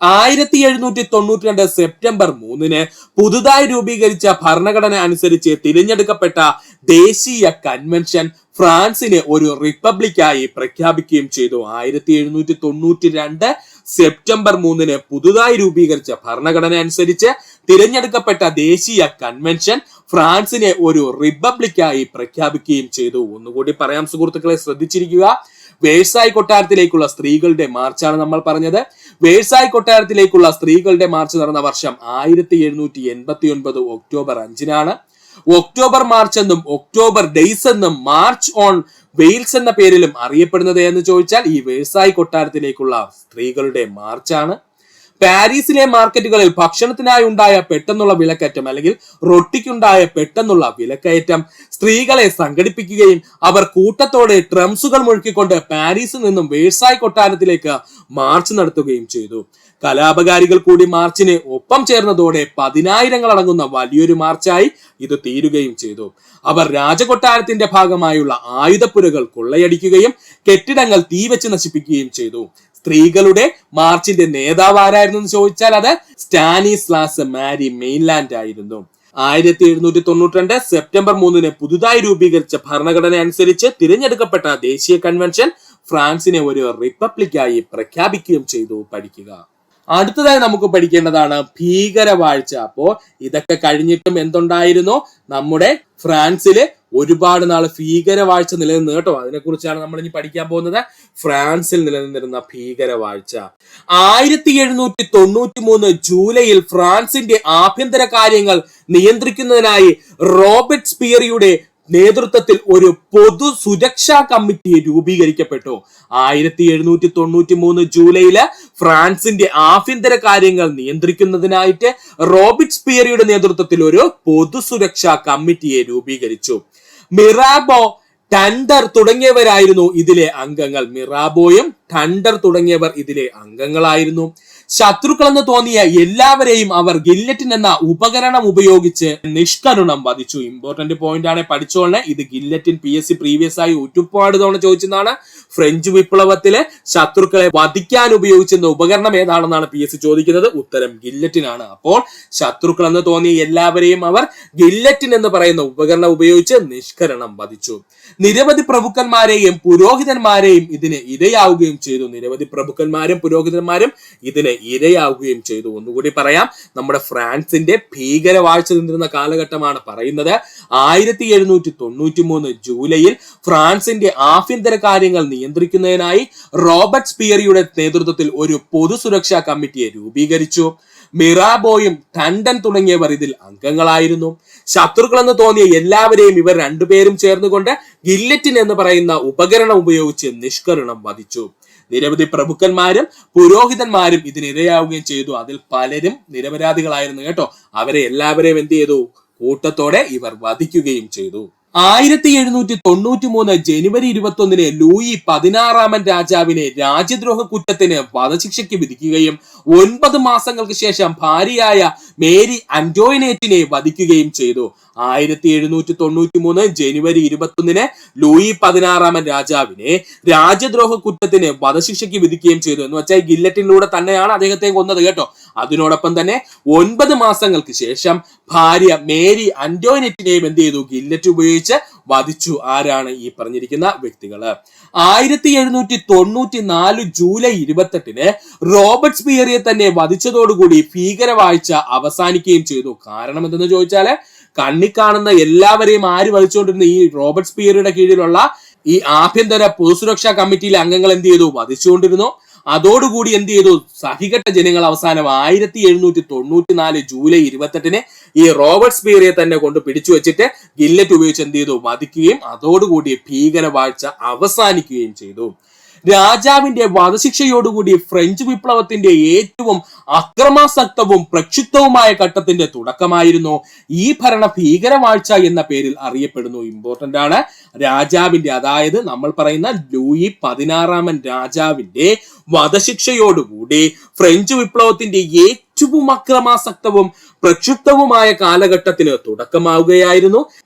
1792 സെപ്റ്റംബർ 3 പുതുതായി രൂപീകരിച്ച ഭരണഘടന അനുസരിച്ച് തിരഞ്ഞെടുക്കപ്പെട്ട ദേശീയ കൺവെൻഷൻ ഫ്രാൻസിനെ ഒരു റിപ്പബ്ലിക്കായി പ്രഖ്യാപിക്കുകയും ചെയ്തു. 1792 സെപ്റ്റംബർ 3 പുതുതായി രൂപീകരിച്ച ഭരണഘടന അനുസരിച്ച് തിരഞ്ഞെടുക്കപ്പെട്ട ദേശീയ കൺവെൻഷൻ ഫ്രാൻസിനെ ഒരു റിപ്പബ്ലിക്കായി പ്രഖ്യാപിക്കുകയും ചെയ്തു. ഒന്നുകൂടി പറയാം സുഹൃത്തുക്കളെ, ശ്രദ്ധിച്ചിരിക്കുക. വേഴ്സായ് കൊട്ടാരത്തിലേക്കുള്ള സ്ത്രീകളുടെ മാർച്ചാണ് നമ്മൾ പറഞ്ഞത്. വേഴ്സായ് കൊട്ടാരത്തിലേക്കുള്ള സ്ത്രീകളുടെ മാർച്ച് നടന്ന വർഷം 1789 ഒക്ടോബർ 5-നാണ്. ഒക്ടോബർ മാർച്ച് എന്നും ഒക്ടോബർ ഡേയ്സ് എന്നും മാർച്ച് ഓൺ വെയിൽസ് എന്ന പേരിലും അറിയപ്പെടുന്നത് എന്ന് ചോദിച്ചാൽ ഈ വേഴ്സായ് കൊട്ടാരത്തിലേക്കുള്ള സ്ത്രീകളുടെ മാർച്ചാണ്. പാരീസിലെ മാർക്കറ്റുകളിൽ ഭക്ഷണത്തിനായി ഉണ്ടായ പെട്ടെന്നുള്ള വിലക്കയറ്റം അല്ലെങ്കിൽ റൊട്ടിക്കുണ്ടായ പെട്ടെന്നുള്ള വിലക്കയറ്റം സ്ത്രീകളെ സംഘടിപ്പിക്കുകയും അവർ കൂട്ടത്തോടെ ഡ്രംസുകൾ മുഴക്കിക്കൊണ്ട് പാരീസിൽ നിന്നും വേഴ്സായ് കൊട്ടാരത്തിലേക്ക് മാർച്ച് നടത്തുകയും ചെയ്തു. കലാപകാരികൾ കൂടി മാർച്ചിന് ഒപ്പം ചേർന്നതോടെ 10,000 അടങ്ങുന്ന വലിയൊരു മാർച്ചായി ഇത് തീരുകയും ചെയ്തു. അവർ രാജകൊട്ടാരത്തിന്റെ ഭാഗമായുള്ള ആയുധപ്പുരകൾ കൊള്ളയടിക്കുകയും കെട്ടിടങ്ങൾ തീവച്ച് നശിപ്പിക്കുകയും ചെയ്തു. സ്ത്രീകളുടെ മാർച്ചിന്റെ നേതാവ് ആരായിരുന്നു എന്ന് ചോദിച്ചാൽ അത് സ്റ്റാനിസ്ലാസ് മാരി മെയിൻലാൻഡ് ആയിരുന്നു. 1792 സെപ്റ്റംബർ 3 പുതുതായി രൂപീകരിച്ച ഭരണഘടന അനുസരിച്ച് തിരഞ്ഞെടുക്കപ്പെട്ട ദേശീയ കൺവെൻഷൻ ഫ്രാൻസിനെ ഒരു റിപ്പബ്ലിക്കായി പ്രഖ്യാപിക്കുകയും ചെയ്തു. പഠിക്കുക. അടുത്തതായി നമുക്ക് പഠിക്കേണ്ടതാണ് ഭീകരവാഴ്ച. അപ്പോ ഇതൊക്കെ കഴിഞ്ഞിട്ടും എന്തുണ്ടായിരുന്നു? നമ്മുടെ ഫ്രാൻസില് ഒരുപാട് നാള് ഭീകരവാഴ്ച നിലനിന്നു കേട്ടോ. അതിനെക്കുറിച്ചാണ് നമ്മൾ ഇനി പഠിക്കാൻ പോകുന്നത്. ഫ്രാൻസിൽ നിലനിന്നിരുന്ന ഭീകരവാഴ്ച. 1793 ജൂലൈയിൽ ഫ്രാൻസിന്റെ ആഭ്യന്തര കാര്യങ്ങൾ നിയന്ത്രിക്കുന്നതിനായി റോബർട്ട്സ്പിയറിയുടെ നേതൃത്വത്തിൽ ഒരു പൊതു സുരക്ഷാ കമ്മിറ്റി രൂപീകരിക്കപ്പെട്ടു. 1793 ജൂലൈയില് ഫ്രാൻസിന്റെ ആഭ്യന്തര കാര്യങ്ങൾ നിയന്ത്രിക്കുന്നതിനായിട്ട് റോബർട്ട്സ്പിയറിയുടെ നേതൃത്വത്തിൽ ഒരു പൊതു സുരക്ഷാ കമ്മിറ്റിയെ രൂപീകരിച്ചു. മിറാബോ, ടണ്ടർ തുടങ്ങിയവരായിരുന്നു ഇതിലെ അംഗങ്ങൾ. മിറാബോയും ടണ്ടർ തുടങ്ങിയവർ ഇതിലെ അംഗങ്ങളായിരുന്നു. ശത്രുക്കളെന്ന് തോന്നിയ എല്ലാവരെയും അവർ ഗില്ലറ്റിൻ എന്ന ഉപകരണം ഉപയോഗിച്ച് നിഷ്കരുണം വധിച്ചു. ഇമ്പോർട്ടന്റ് പോയിന്റ് ആണ്, പഠിച്ചോളെ. ഇത് ഗില്ലറ്റിൻ PSC പ്രീവിയസ് ആയി ഒരുപാട് തവണ ചോദിച്ചതാണ്. ഫ്രഞ്ച് വിപ്ലവത്തിലെ ശത്രുക്കളെ വധിക്കാൻ ഉപയോഗിച്ചിരുന്ന ഉപകരണം ഏതാണെന്നാണ് PSC ചോദിക്കുന്നത്. ഉത്തരം ഗില്ലറ്റിൻ ആണ്. അപ്പോൾ ശത്രുക്കളെന്ന് തോന്നിയ എല്ലാവരെയും അവർ ഗില്ലറ്റിൻ എന്ന് പറയുന്ന ഉപകരണം ഉപയോഗിച്ച് നിഷ്കരണം വധിച്ചു. നിരവധി പ്രഭുക്കന്മാരെയും പുരോഹിതന്മാരെയും ഇതിന് ഇരയാവുകയും ചെയ്തു. നിരവധി പ്രഭുക്കന്മാരും പുരോഹിതന്മാരും ഇതിന് ഇരയാവുകയും ചെയ്തു. ഒന്നുകൂടി പറയാം, നമ്മുടെ ഫ്രാൻസിന്റെ ഭീകരവാഴ്ച നിന്നിരുന്ന കാലഘട്ടമാണ് പറയുന്നത്. 1793 ജൂലൈയിൽ ഫ്രാൻസിന്റെ ആഭ്യന്തര കാര്യങ്ങൾ നിയന്ത്രിക്കുന്നതിനായി റോബർട്ട്സ്പിയറിയുടെ നേതൃത്വത്തിൽ ഒരു പൊതു സുരക്ഷാ കമ്മിറ്റിയെ രൂപീകരിച്ചു. മിറാബോയും ടണ്ടൻ തുടങ്ങിയവർ ഇതിൽ അംഗങ്ങളായിരുന്നു. ശത്രുക്കളെന്ന് തോന്നിയ എല്ലാവരെയും ഇവർ രണ്ടുപേരും ചേർന്നുകൊണ്ട് ഗില്ലറ്റിൻ എന്ന് പറയുന്ന ഉപകരണം ഉപയോഗിച്ച് നിഷ്കരുണം വധിച്ചു. നിരവധി പ്രഭുക്കന്മാരും പുരോഹിതന്മാരും ഇതിനിരയാവുകയും ചെയ്തു. അതിൽ പലരും നിരപരാധികളായിരുന്നു കേട്ടോ. അവരെ എല്ലാവരെയും എന്ത് ചെയ്തു? കൂട്ടത്തോടെ ഇവർ വധിക്കുകയും ചെയ്തു. 1793 ജനുവരി 21 ലൂയി 16 രാജാവിനെ രാജ്യദ്രോഹ കുറ്റത്തിന് വധശിക്ഷയ്ക്ക് വിധിക്കുകയും 9 മാസങ്ങൾക്ക് ശേഷം ഭാര്യയായ മേരി അന്റോയിനേറ്റിനെ വധിക്കുകയും ചെയ്തു. 1793 ജനുവരി 21 ലൂയി 16 രാജാവിനെ രാജ്യദ്രോഹ കുറ്റത്തിന് വധശിക്ഷയ്ക്ക് വിധിക്കുകയും ചെയ്തു. എന്ന് വെച്ചാൽ ഗില്ലറ്റിനിലൂടെ തന്നെയാണ് അദ്ദേഹത്തെ കൊന്നത് കേട്ടോ. അതിനോടൊപ്പം തന്നെ 9 മാസങ്ങൾക്ക് ശേഷം ഭാര്യ മേരി അന്റോയിനറ്റിനെയും എന്ത് ചെയ്തു? ഗില്ലറ്റ് ഉപയോഗിച്ച് വധിച്ചു. ആരാണ്? ഈ പറഞ്ഞിരിക്കുന്ന വ്യക്തികള്. 1794 ജൂലൈ 28 റോബർട്ട്സ്പിയറിയെ തന്നെ വധിച്ചതോടുകൂടി ഭീകരവാഴ്ച അവസാനിക്കുകയും ചെയ്തു. കാരണം എന്തെന്ന് ചോദിച്ചാല്, കണ്ണി കാണുന്ന എല്ലാവരെയും ആര് വധിച്ചുകൊണ്ടിരുന്ന ഈ റോബർട്ട്സ്പിയറിയുടെ കീഴിലുള്ള ഈ ആഭ്യന്തര പൊതുസുരക്ഷാ കമ്മിറ്റിയിലെ അംഗങ്ങൾ എന്ത് ചെയ്തു? വധിച്ചുകൊണ്ടിരുന്നു. അതോടുകൂടി എന്ത് ചെയ്തു? സഹികെട്ട ജനങ്ങൾ അവസാനം 1794 ജൂലൈ 28 ഈ റോബർട്ട്സ്പിയറിയെ തന്നെ കൊണ്ട് പിടിച്ചു വെച്ചിട്ട് ഗില്ലറ്റ് ഉപയോഗിച്ച് എന്ത് ചെയ്തു? വധിക്കുകയും അതോടുകൂടി ഭീകരവാഴ്ച അവസാനിക്കുകയും ചെയ്തു. രാജാവിന്റെ വധശിക്ഷയോടുകൂടി ഫ്രഞ്ച് വിപ്ലവത്തിന്റെ ഏറ്റവും അക്രമാസക്തവും പ്രക്ഷുബ്ധവുമായ ഘട്ടത്തിന്റെ തുടക്കമായിരുന്നു. ഈ ഭരണ ഭീകരവാഴ്ച എന്ന പേരിൽ അറിയപ്പെടുന്നു. ഇമ്പോർട്ടന്റ് ആണ്. രാജാവിന്റെ, അതായത് നമ്മൾ പറയുന്ന ലൂയി 16 രാജാവിന്റെ വധശിക്ഷയോടുകൂടി ഫ്രഞ്ച് വിപ്ലവത്തിന്റെ ഏറ്റവും അക്രമാസക്തവും പ്രക്ഷുബ്ധവുമായ കാലഘട്ടത്തിന് തുടക്കമാവുകയായിരുന്നു.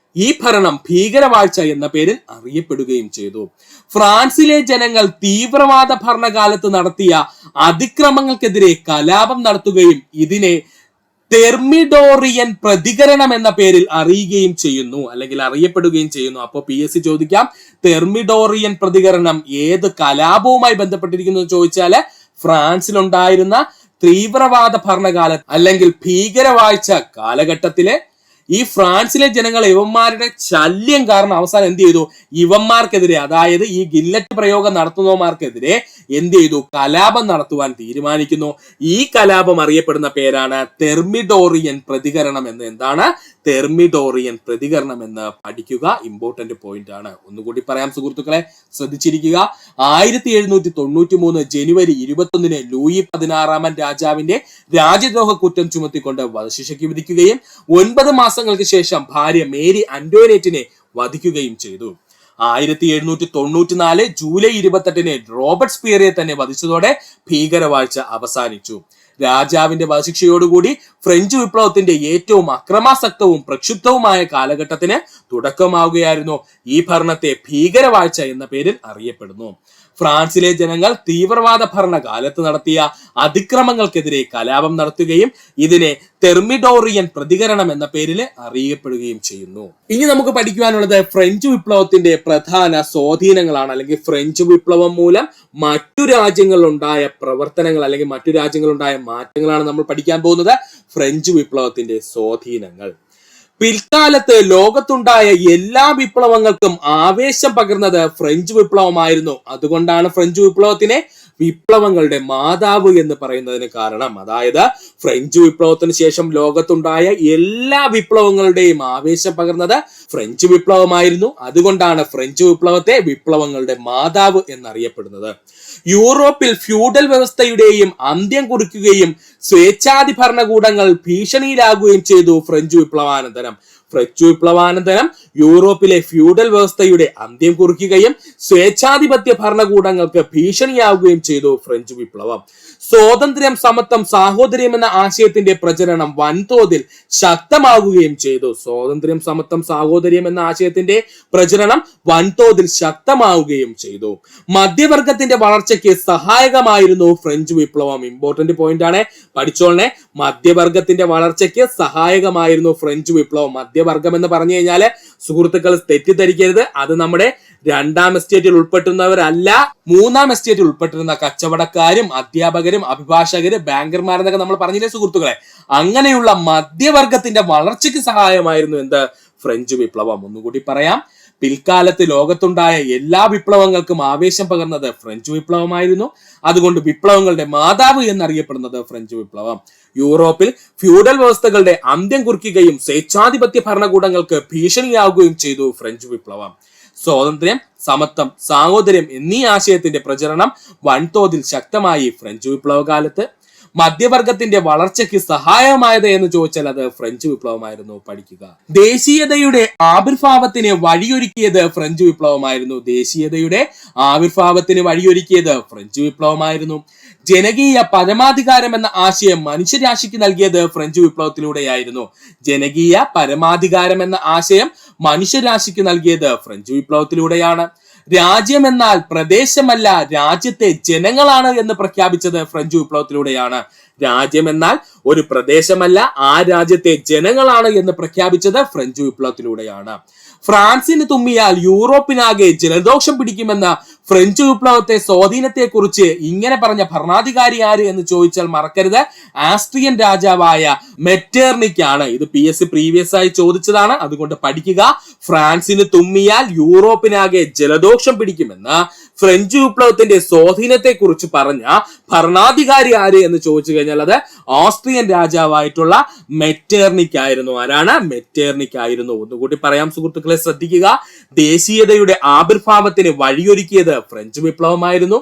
ഈ ഭരണം ഭീകരവാഴ്ച എന്ന പേരിൽ അറിയപ്പെടുകയും ചെയ്തു. ഫ്രാൻസിലെ ജനങ്ങൾ തീവ്രവാദ ഭരണകാലത്ത് നടത്തിയ അതിക്രമങ്ങൾക്കെതിരെ കലാപം നടത്തുകയും ഇതിനെ തെർമിഡോറിയൻ പ്രതികരണം എന്ന പേരിൽ അറിയുകയും ചെയ്യുന്നു, അല്ലെങ്കിൽ അറിയപ്പെടുകയും ചെയ്യുന്നു. അപ്പോൾ PSC ചോദിക്കാം, തെർമിഡോറിയൻ പ്രതികരണം ഏത് കലാപവുമായി ബന്ധപ്പെട്ടിരിക്കുന്നു എന്ന് ചോദിച്ചാല് ഫ്രാൻസിലുണ്ടായിരുന്ന തീവ്രവാദ ഭരണകാല അല്ലെങ്കിൽ ഭീകരവാഴ്ച കാലഘട്ടത്തിലെ ഈ ഫ്രാൻസിലെ ജനങ്ങൾ ഇവന്മാരുടെ ശല്യം കാരണം അവസാനം എന്ത് ചെയ്തു? ഇവന്മാർക്കെതിരെ, അതായത് ഈ ഗില്ലറ്റ് പ്രയോഗം നടത്തുന്നവന്മാർക്കെതിരെ എന്ത് ചെയ്തു? കലാപം നടത്തുവാൻ തീരുമാനിക്കുന്നു. ഈ കലാപം അറിയപ്പെടുന്ന പേരാണ് തെർമിഡോറിയൻ പ്രതികരണം എന്ന്. എന്താണ് തെർമിഡോറിയൻ പ്രതികരണം എന്ന് പഠിക്കുക. ഇമ്പോർട്ടന്റ് പോയിന്റ് ആണ്. ഒന്നുകൂടി പറയാം സുഹൃത്തുക്കളെ, ശ്രദ്ധിച്ചിരിക്കുക. 1793 ജനുവരി 21 ലൂയി 16 രാജാവിന്റെ രാജ്യദ്രോഹ കുറ്റം ചുമത്തിക്കൊണ്ട് വധശിക്ഷയ്ക്ക് വിധിക്കുകയും 9 മാസങ്ങൾക്ക് ശേഷം ഭാര്യ മേരി അന്റോയിനേറ്റിനെ വധിക്കുകയും ചെയ്തു. 1794 ജൂലൈ 28 റോബർട്ട്സ്പിയറിയെ തന്നെ വധിച്ചതോടെ ഭീകരവാഴ്ച അവസാനിച്ചു. രാജാവിന്റെ വധശിക്ഷയോടുകൂടി ഫ്രഞ്ച് വിപ്ലവത്തിന്റെ ഏറ്റവും അക്രമാസക്തവും പ്രക്ഷുബ്ധവുമായ കാലഘട്ടത്തിന് തുടക്കമാവുകയായിരുന്നു. ഈ ഭരണത്തെ ഭീകരവാഴ്ച എന്ന പേരിൽ അറിയപ്പെടുന്നു. ഫ്രാൻസിലെ ജനങ്ങൾ തീവ്രവാദ ഭരണകാലത്ത് നടത്തിയ അതിക്രമങ്ങൾക്കെതിരെ കലാപം നടത്തുകയും ഇതിനെ തെർമിഡോറിയൻ പ്രതികരണം എന്ന പേരിൽ അറിയപ്പെടുകയും ചെയ്യുന്നു. ഇനി നമുക്ക് പഠിക്കുവാനുള്ളത് ഫ്രഞ്ച് വിപ്ലവത്തിന്റെ പ്രധാന സ്വാധീനങ്ങളാണ്, അല്ലെങ്കിൽ ഫ്രഞ്ച് വിപ്ലവം മൂലം മറ്റു രാജ്യങ്ങളിലുണ്ടായ പ്രവർത്തനങ്ങൾ അല്ലെങ്കിൽ മറ്റു രാജ്യങ്ങളിലുണ്ടായ മാറ്റങ്ങളാണ് നമ്മൾ പഠിക്കാൻ പോകുന്നത്. ഫ്രഞ്ച് വിപ്ലവത്തിന്റെ സ്വാധീനങ്ങൾ. പിൽക്കാലത്ത് ലോകത്തുണ്ടായ എല്ലാ വിപ്ലവങ്ങൾക്കും ആവേശം പകർന്നത് ഫ്രഞ്ച് വിപ്ലവമായിരുന്നു. അതുകൊണ്ടാണ് ഫ്രഞ്ച് വിപ്ലവത്തിനെ വിപ്ലവങ്ങളുടെ മാതാവ് എന്ന് പറയുന്നതിന് കാരണം. അതായത് ഫ്രഞ്ച് വിപ്ലവത്തിന് ശേഷം ലോകത്തുണ്ടായ എല്ലാ വിപ്ലവങ്ങളുടെയും ആവേശം പകർന്നത് ഫ്രഞ്ച് വിപ്ലവമായിരുന്നു. അതുകൊണ്ടാണ് ഫ്രഞ്ച് വിപ്ലവത്തെ വിപ്ലവങ്ങളുടെ മാതാവ് എന്നറിയപ്പെടുന്നത്. യൂറോപ്പിൽ ഫ്യൂഡൽ വ്യവസ്ഥയുടെയും അന്ത്യം കുറിക്കുകയും സ്വേച്ഛാധി ഭരണകൂടങ്ങൾ ഭീഷണിയിലാകുകയും ചെയ്തു ഫ്രഞ്ച് വിപ്ലവാനന്തരം. ഫ്രഞ്ച് വിപ്ലവാനന്തരം യൂറോപ്പിലെ ഫ്യൂഡൽ വ്യവസ്ഥയുടെ അന്ത്യം കുറിക്കുകയും സ്വേച്ഛാധിപത്യ ഭരണകൂടങ്ങൾക്ക് ഭീഷണിയാവുകയും ചെയ്തു ഫ്രഞ്ച് വിപ്ലവം. സ്വാതന്ത്ര്യം, സമത്വം, സാഹോദര്യം എന്ന ആശയത്തിന്റെ പ്രചരണം വൻതോതിൽ ശക്തമാകുകയും ചെയ്തു. സ്വാതന്ത്ര്യം, സമത്വം, സാഹോദര്യം എന്ന ആശയത്തിന്റെ പ്രചരണം വൻതോതിൽ ശക്തമാവുകയും ചെയ്തു. മധ്യവർഗത്തിന്റെ വളർച്ചയ്ക്ക് സഹായകമായിരുന്നു ഫ്രഞ്ച് വിപ്ലവം. ഇമ്പോർട്ടന്റ് പോയിന്റ് ആണ്, പഠിച്ചോളനെ. മധ്യവർഗത്തിന്റെ വളർച്ചയ്ക്ക് സഹായകമായിരുന്നു ഫ്രഞ്ച് വിപ്ലവം. മധ്യവർഗം എന്ന് പറഞ്ഞു കഴിഞ്ഞാല് സുഹൃത്തുക്കൾ തെറ്റിദ്ധരിക്കരുത്, അത് നമ്മുടെ രണ്ടാം എസ്റ്റേറ്റിൽ ഉൾപ്പെട്ടുന്നവരല്ല. മൂന്നാം എസ്റ്റേറ്റിൽ ഉൾപ്പെട്ടിരുന്ന കച്ചവടക്കാരും അധ്യാപകരും അഭിഭാഷകര് ബാങ്കർമാരെന്നൊക്കെ നമ്മൾ പറഞ്ഞില്ലേ സുഹൃത്തുക്കളെ. അങ്ങനെയുള്ള മധ്യവർഗത്തിന്റെ വളർച്ചയ്ക്ക് സഹായമായിരുന്നു എന്ത്? ഫ്രഞ്ച് വിപ്ലവം. ഒന്നുകൂടി പറയാം, പിൽക്കാലത്ത് ലോകത്തുണ്ടായ എല്ലാ വിപ്ലവങ്ങൾക്കും ആവേശം പകർന്നത് ഫ്രഞ്ച് വിപ്ലവമായിരുന്നു. അതുകൊണ്ട് വിപ്ലവങ്ങളുടെ മാതാവ് എന്നറിയപ്പെടുന്നത് ഫ്രഞ്ച് വിപ്ലവം. യൂറോപ്പിൽ ഫ്യൂഡൽ വ്യവസ്ഥകളുടെ അന്ത്യം കുറിക്കുകയും സ്വേച്ഛാധിപത്യ ഭരണകൂടങ്ങൾക്ക് ഭീഷണിയാവുകയും ചെയ്തു ഫ്രഞ്ച് വിപ്ലവം. സ്വാതന്ത്ര്യം, സമത്വം, സാഹോദര്യം എന്നീ ആശയത്തിന്റെ പ്രചരണം വൻതോതിൽ ശക്തമായി ഫ്രഞ്ച് വിപ്ലവകാലത്ത്. മധ്യവർഗത്തിന്റെ വളർച്ചയ്ക്ക് സഹായമായത് എന്ന് ചോദിച്ചാൽ അത് ഫ്രഞ്ച് വിപ്ലവമായിരുന്നു. പഠിക്കുക. ദേശീയതയുടെ ആവിർഭാവത്തിന് വഴിയൊരുക്കിയത് ഫ്രഞ്ച് വിപ്ലവമായിരുന്നു. ദേശീയതയുടെ ആവിർഭാവത്തിന് വഴിയൊരുക്കിയത് ഫ്രഞ്ച് വിപ്ലവമായിരുന്നു. ജനകീയ പരമാധികാരം എന്ന ആശയം മനുഷ്യരാശിക്ക് നൽകിയത് ഫ്രഞ്ച് വിപ്ലവത്തിലൂടെയായിരുന്നു. ജനകീയ പരമാധികാരം എന്ന ആശയം മനുഷ്യരാശിക്ക് നൽകിയത് ഫ്രഞ്ച് വിപ്ലവത്തിലൂടെയാണ്. രാജ്യം എന്നാൽ പ്രദേശമല്ല, രാജ്യത്തെ ജനങ്ങളാണ് എന്ന് പ്രഖ്യാപിച്ചത് ഫ്രഞ്ച് വിപ്ലവത്തിലൂടെയാണ്. രാജ്യം എന്നാൽ ഒരു പ്രദേശമല്ല, ആ രാജ്യത്തെ ജനങ്ങളാണ് എന്ന് പ്രഖ്യാപിച്ചത് ഫ്രഞ്ച് വിപ്ലവത്തിലൂടെയാണ്. ഫ്രാൻസിന് തുമ്മിയാൽ യൂറോപ്പിനാകെ ജലദോഷം പിടിക്കുമെന്ന ഫ്രഞ്ച് വിപ്ലവത്തെ സ്വാധീനത്തെ കുറിച്ച് ഇങ്ങനെ പറഞ്ഞ ഭരണാധികാരി ആര് എന്ന് ചോദിച്ചാൽ മറക്കരുത്, ആസ്ട്രിയൻ രാജാവായ മെറ്റേർണിക് ആണ്. ഇത് PSC പ്രീവിയസ് ആയി ചോദിച്ചതാണ്, അതുകൊണ്ട് പഠിക്കുക. ഫ്രാൻസിന് തുമ്മിയാൽ യൂറോപ്പിനാകെ ജലദോഷം പിടിക്കുമെന്ന് ഫ്രഞ്ച് വിപ്ലവത്തിന്റെ സ്വാധീനത്തെ കുറിച്ച് പറഞ്ഞ ഭരണാധികാരി ആര് എന്ന് ചോദിച്ചു കഴിഞ്ഞാൽ അത് ഓസ്ട്രിയൻ രാജാവായിട്ടുള്ള മെറ്റേർണിക് ആയിരുന്നു. ആരാണ്? മെറ്റേർണിക് ആയിരുന്നു. ഒന്നുകൂടി പറയാം സുഹൃത്തുക്കളെ, ശ്രദ്ധിക്കുക. ദേശീയതയുടെ ആവിർഭാവത്തിന് വഴിയൊരുക്കിയത് ഫ്രഞ്ച് വിപ്ലവമായിരുന്നു.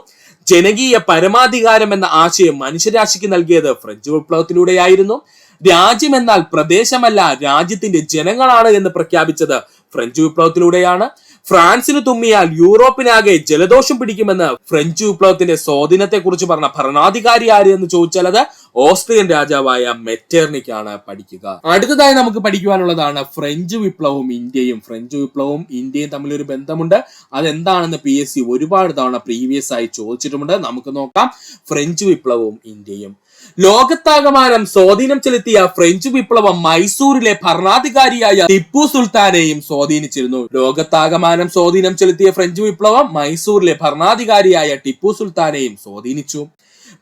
ജനകീയ പരമാധികാരം എന്ന ആശയം മനുഷ്യരാശിക്ക് നൽകിയത് ഫ്രഞ്ച് വിപ്ലവത്തിലൂടെയായിരുന്നു. രാജ്യം എന്നാൽ പ്രദേശമല്ല, രാജ്യത്തിന്റെ ജനങ്ങളാണ് എന്ന് പ്രഖ്യാപിച്ചത് ഫ്രഞ്ച് വിപ്ലവത്തിലൂടെയാണ്. ഫ്രാൻസിന് തുമ്മിയാൽ യൂറോപ്പിനാകെ ജലദോഷം പിടിക്കുമെന്ന് ഫ്രഞ്ച് വിപ്ലവത്തിന്റെ സ്വാധീനത്തെ കുറിച്ച് പറഞ്ഞ ഭരണാധികാരി ആര് എന്ന് ചോദിച്ചാൽ അത് ഓസ്ട്രിയൻ രാജാവായ മെറ്റേർണിക് ആണ്. പഠിക്കുക. അടുത്തതായി നമുക്ക് പഠിക്കുവാനുള്ളതാണ് ഫ്രഞ്ച് വിപ്ലവവും ഇന്ത്യയും. ഫ്രഞ്ച് വിപ്ലവവും ഇന്ത്യയും തമ്മിലൊരു ബന്ധമുണ്ട്. അതെന്താണെന്ന് PSC ഒരുപാട് തവണ പ്രീവിയസ് ആയി ചോദിച്ചിട്ടുമുണ്ട്. നമുക്ക് നോക്കാം. ഫ്രഞ്ച് വിപ്ലവവും ഇന്ത്യയും. ലോകത്താകമാനം സ്വാധീനം ചെലുത്തിയ ഫ്രഞ്ച് വിപ്ലവം മൈസൂരിലെ ഭരണാധികാരിയായ ടിപ്പു സുൽത്താനെയും സ്വാധീനിച്ചിരുന്നു. ലോകത്താകമാനം സ്വാധീനം ചെലുത്തിയ ഫ്രഞ്ച് വിപ്ലവം മൈസൂരിലെ ഭരണാധികാരിയായ ടിപ്പു സുൽത്താനെയും സ്വാധീനിച്ചു.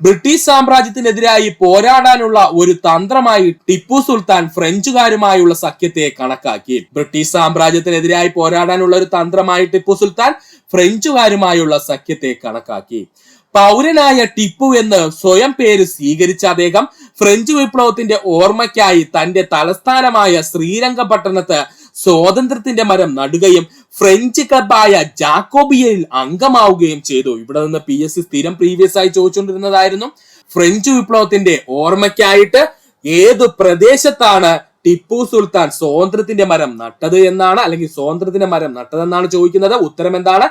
ബ്രിട്ടീഷ് സാമ്രാജ്യത്തിനെതിരായി പോരാടാനുള്ള ഒരു തന്ത്രമായി ടിപ്പു സുൽത്താൻ ഫ്രഞ്ചുകാരുമായുള്ള സഖ്യത്തെ കണക്കാക്കി. ബ്രിട്ടീഷ് സാമ്രാജ്യത്തിനെതിരായി പോരാടാനുള്ള ഒരു തന്ത്രമായി ടിപ്പു സുൽത്താൻ ഫ്രഞ്ചുകാരുമായുള്ള സഖ്യത്തെ കണക്കാക്കി. പൗരനായ ടിപ്പു എന്ന് സ്വയം പേര് സ്വീകരിച്ച അദ്ദേഹം ഫ്രഞ്ച് വിപ്ലവത്തിന്റെ ഓർമ്മയ്ക്കായി തന്റെ തലസ്ഥാനമായ ശ്രീരംഗപട്ടണത്ത് സ്വാതന്ത്ര്യത്തിന്റെ മരം നടുകയും ഫ്രഞ്ച് ക്ലബായ ജാക്കോബിയയിൽ അംഗമാവുകയും ചെയ്തു. ഇവിടെ നിന്ന് PSC സ്ഥിരം പ്രീവിയസ് ആയി ചോദിച്ചുകൊണ്ടിരുന്നതായിരുന്നു. ഫ്രഞ്ച് വിപ്ലവത്തിന്റെ ഓർമ്മയ്ക്കായിട്ട് ഏതു പ്രദേശത്താണ് ടിപ്പു സുൽത്താൻ സ്വാതന്ത്ര്യത്തിന്റെ മരം നട്ടത് എന്നാണ്, അല്ലെങ്കിൽ സ്വാതന്ത്ര്യത്തിന്റെ മരം നട്ടതെന്നാണ് ചോദിക്കുന്നത്. ഉത്തരം എന്താണ്?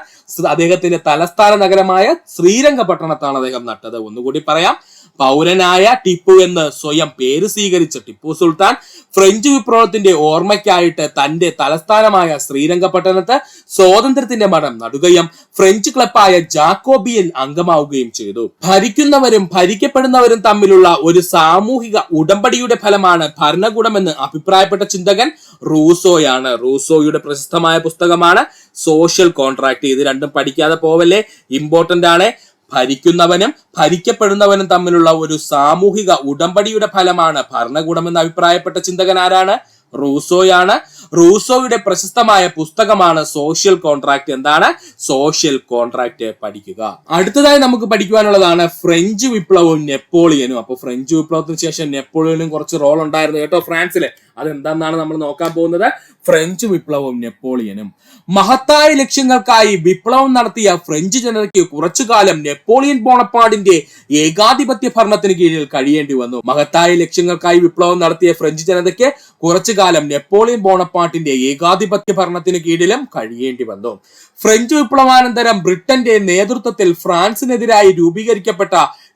അദ്ദേഹത്തിന്റെ തലസ്ഥാന നഗരമായ ശ്രീരംഗപട്ടണത്താണ് അദ്ദേഹം നട്ടത്. ഒന്നുകൂടി പറയാം. പൗരനായ ടിപ്പു എന്ന് സ്വയം പേര് സ്വീകരിച്ച ടിപ്പു സുൽത്താൻ ഫ്രഞ്ച് വിപ്ലവത്തിന്റെ ഓർമ്മയ്ക്കായിട്ട് തന്റെ തലസ്ഥാനമായ ശ്രീരംഗപട്ടണത്ത് സ്വാതന്ത്ര്യത്തിന്റെ മഠം നടുകയും ഫ്രഞ്ച് ക്ലബായ ജാക്കോബിയൻ അംഗമാവുകയും ചെയ്തു. ഭരിക്കുന്നവരും ഭരിക്കപ്പെടുന്നവരും തമ്മിലുള്ള ഒരു സാമൂഹിക ഉടമ്പടിയുടെ ഫലമാണ് ഭരണകൂടമെന്ന് അഭിപ്രായപ്പെട്ട ചിന്തകൻ റൂസോയാണ്. റൂസോയുടെ പ്രശസ്തമായ പുസ്തകമാണ് സോഷ്യൽ കോൺട്രാക്ട്. ഇത് രണ്ടും പഠിക്കാതെ പോവല്ലേ, ഇമ്പോർട്ടന്റ് ആണ്. ഭരിക്കുന്നവനും ഭരിക്കപ്പെടുന്നവനും തമ്മിലുള്ള ഒരു സാമൂഹിക ഉടമ്പടിയുടെ ഫലമാണ് ഭരണകൂടമെന്ന് അഭിപ്രായപ്പെട്ട ചിന്തകൻ ആരാണ്? റൂസോയാണ്. റൂസോയുടെ പ്രശസ്തമായ പുസ്തകമാണ് സോഷ്യൽ കോൺട്രാക്ട്. എന്താണ് സോഷ്യൽ കോൺട്രാക്ട്? പഠിക്കുക. അടുത്തതായി നമുക്ക് പഠിക്കുവാനുള്ളതാണ് ഫ്രഞ്ച് വിപ്ലവവും നെപ്പോളിയനും. അപ്പൊ ഫ്രഞ്ച് വിപ്ലവത്തിന് ശേഷം നെപ്പോളിയനും കുറച്ച് റോൾ ഉണ്ടായിരുന്നു കേട്ടോ ഫ്രാൻസില്. അതെന്താണെന്നാണ് നമ്മൾ നോക്കാൻ പോകുന്നത്. ഫ്രഞ്ച് വിപ്ലവവും നെപ്പോളിയനും. മഹത്തായ ലക്ഷ്യങ്ങൾക്കായി വിപ്ലവം നടത്തിയ ഫ്രഞ്ച് ജനതയ്ക്ക് കുറച്ചു കാലം നെപ്പോളിയൻ ബോണപ്പാർട്ടിന്റെ ഏകാധിപത്യ ഭരണത്തിന് കീഴിൽ കഴിയേണ്ടി വന്നു. മഹത്തായ ലക്ഷ്യങ്ങൾക്കായി വിപ്ലവം നടത്തിയ ഫ്രഞ്ച് ജനതയ്ക്ക് കുറച്ചു കാലം നെപ്പോളിയൻ ബോണപ്പാർട്ടിന്റെ ഏകാധിപത്യ ഭരണത്തിന് കീഴിലും കഴിയേണ്ടി വന്നു. ഫ്രഞ്ച് വിപ്ലവാനന്തരം ബ്രിട്ടന്റെ നേതൃത്വത്തിൽ ഫ്രാൻസിനെതിരായി രൂപീകരിക്കപ്പെട്ട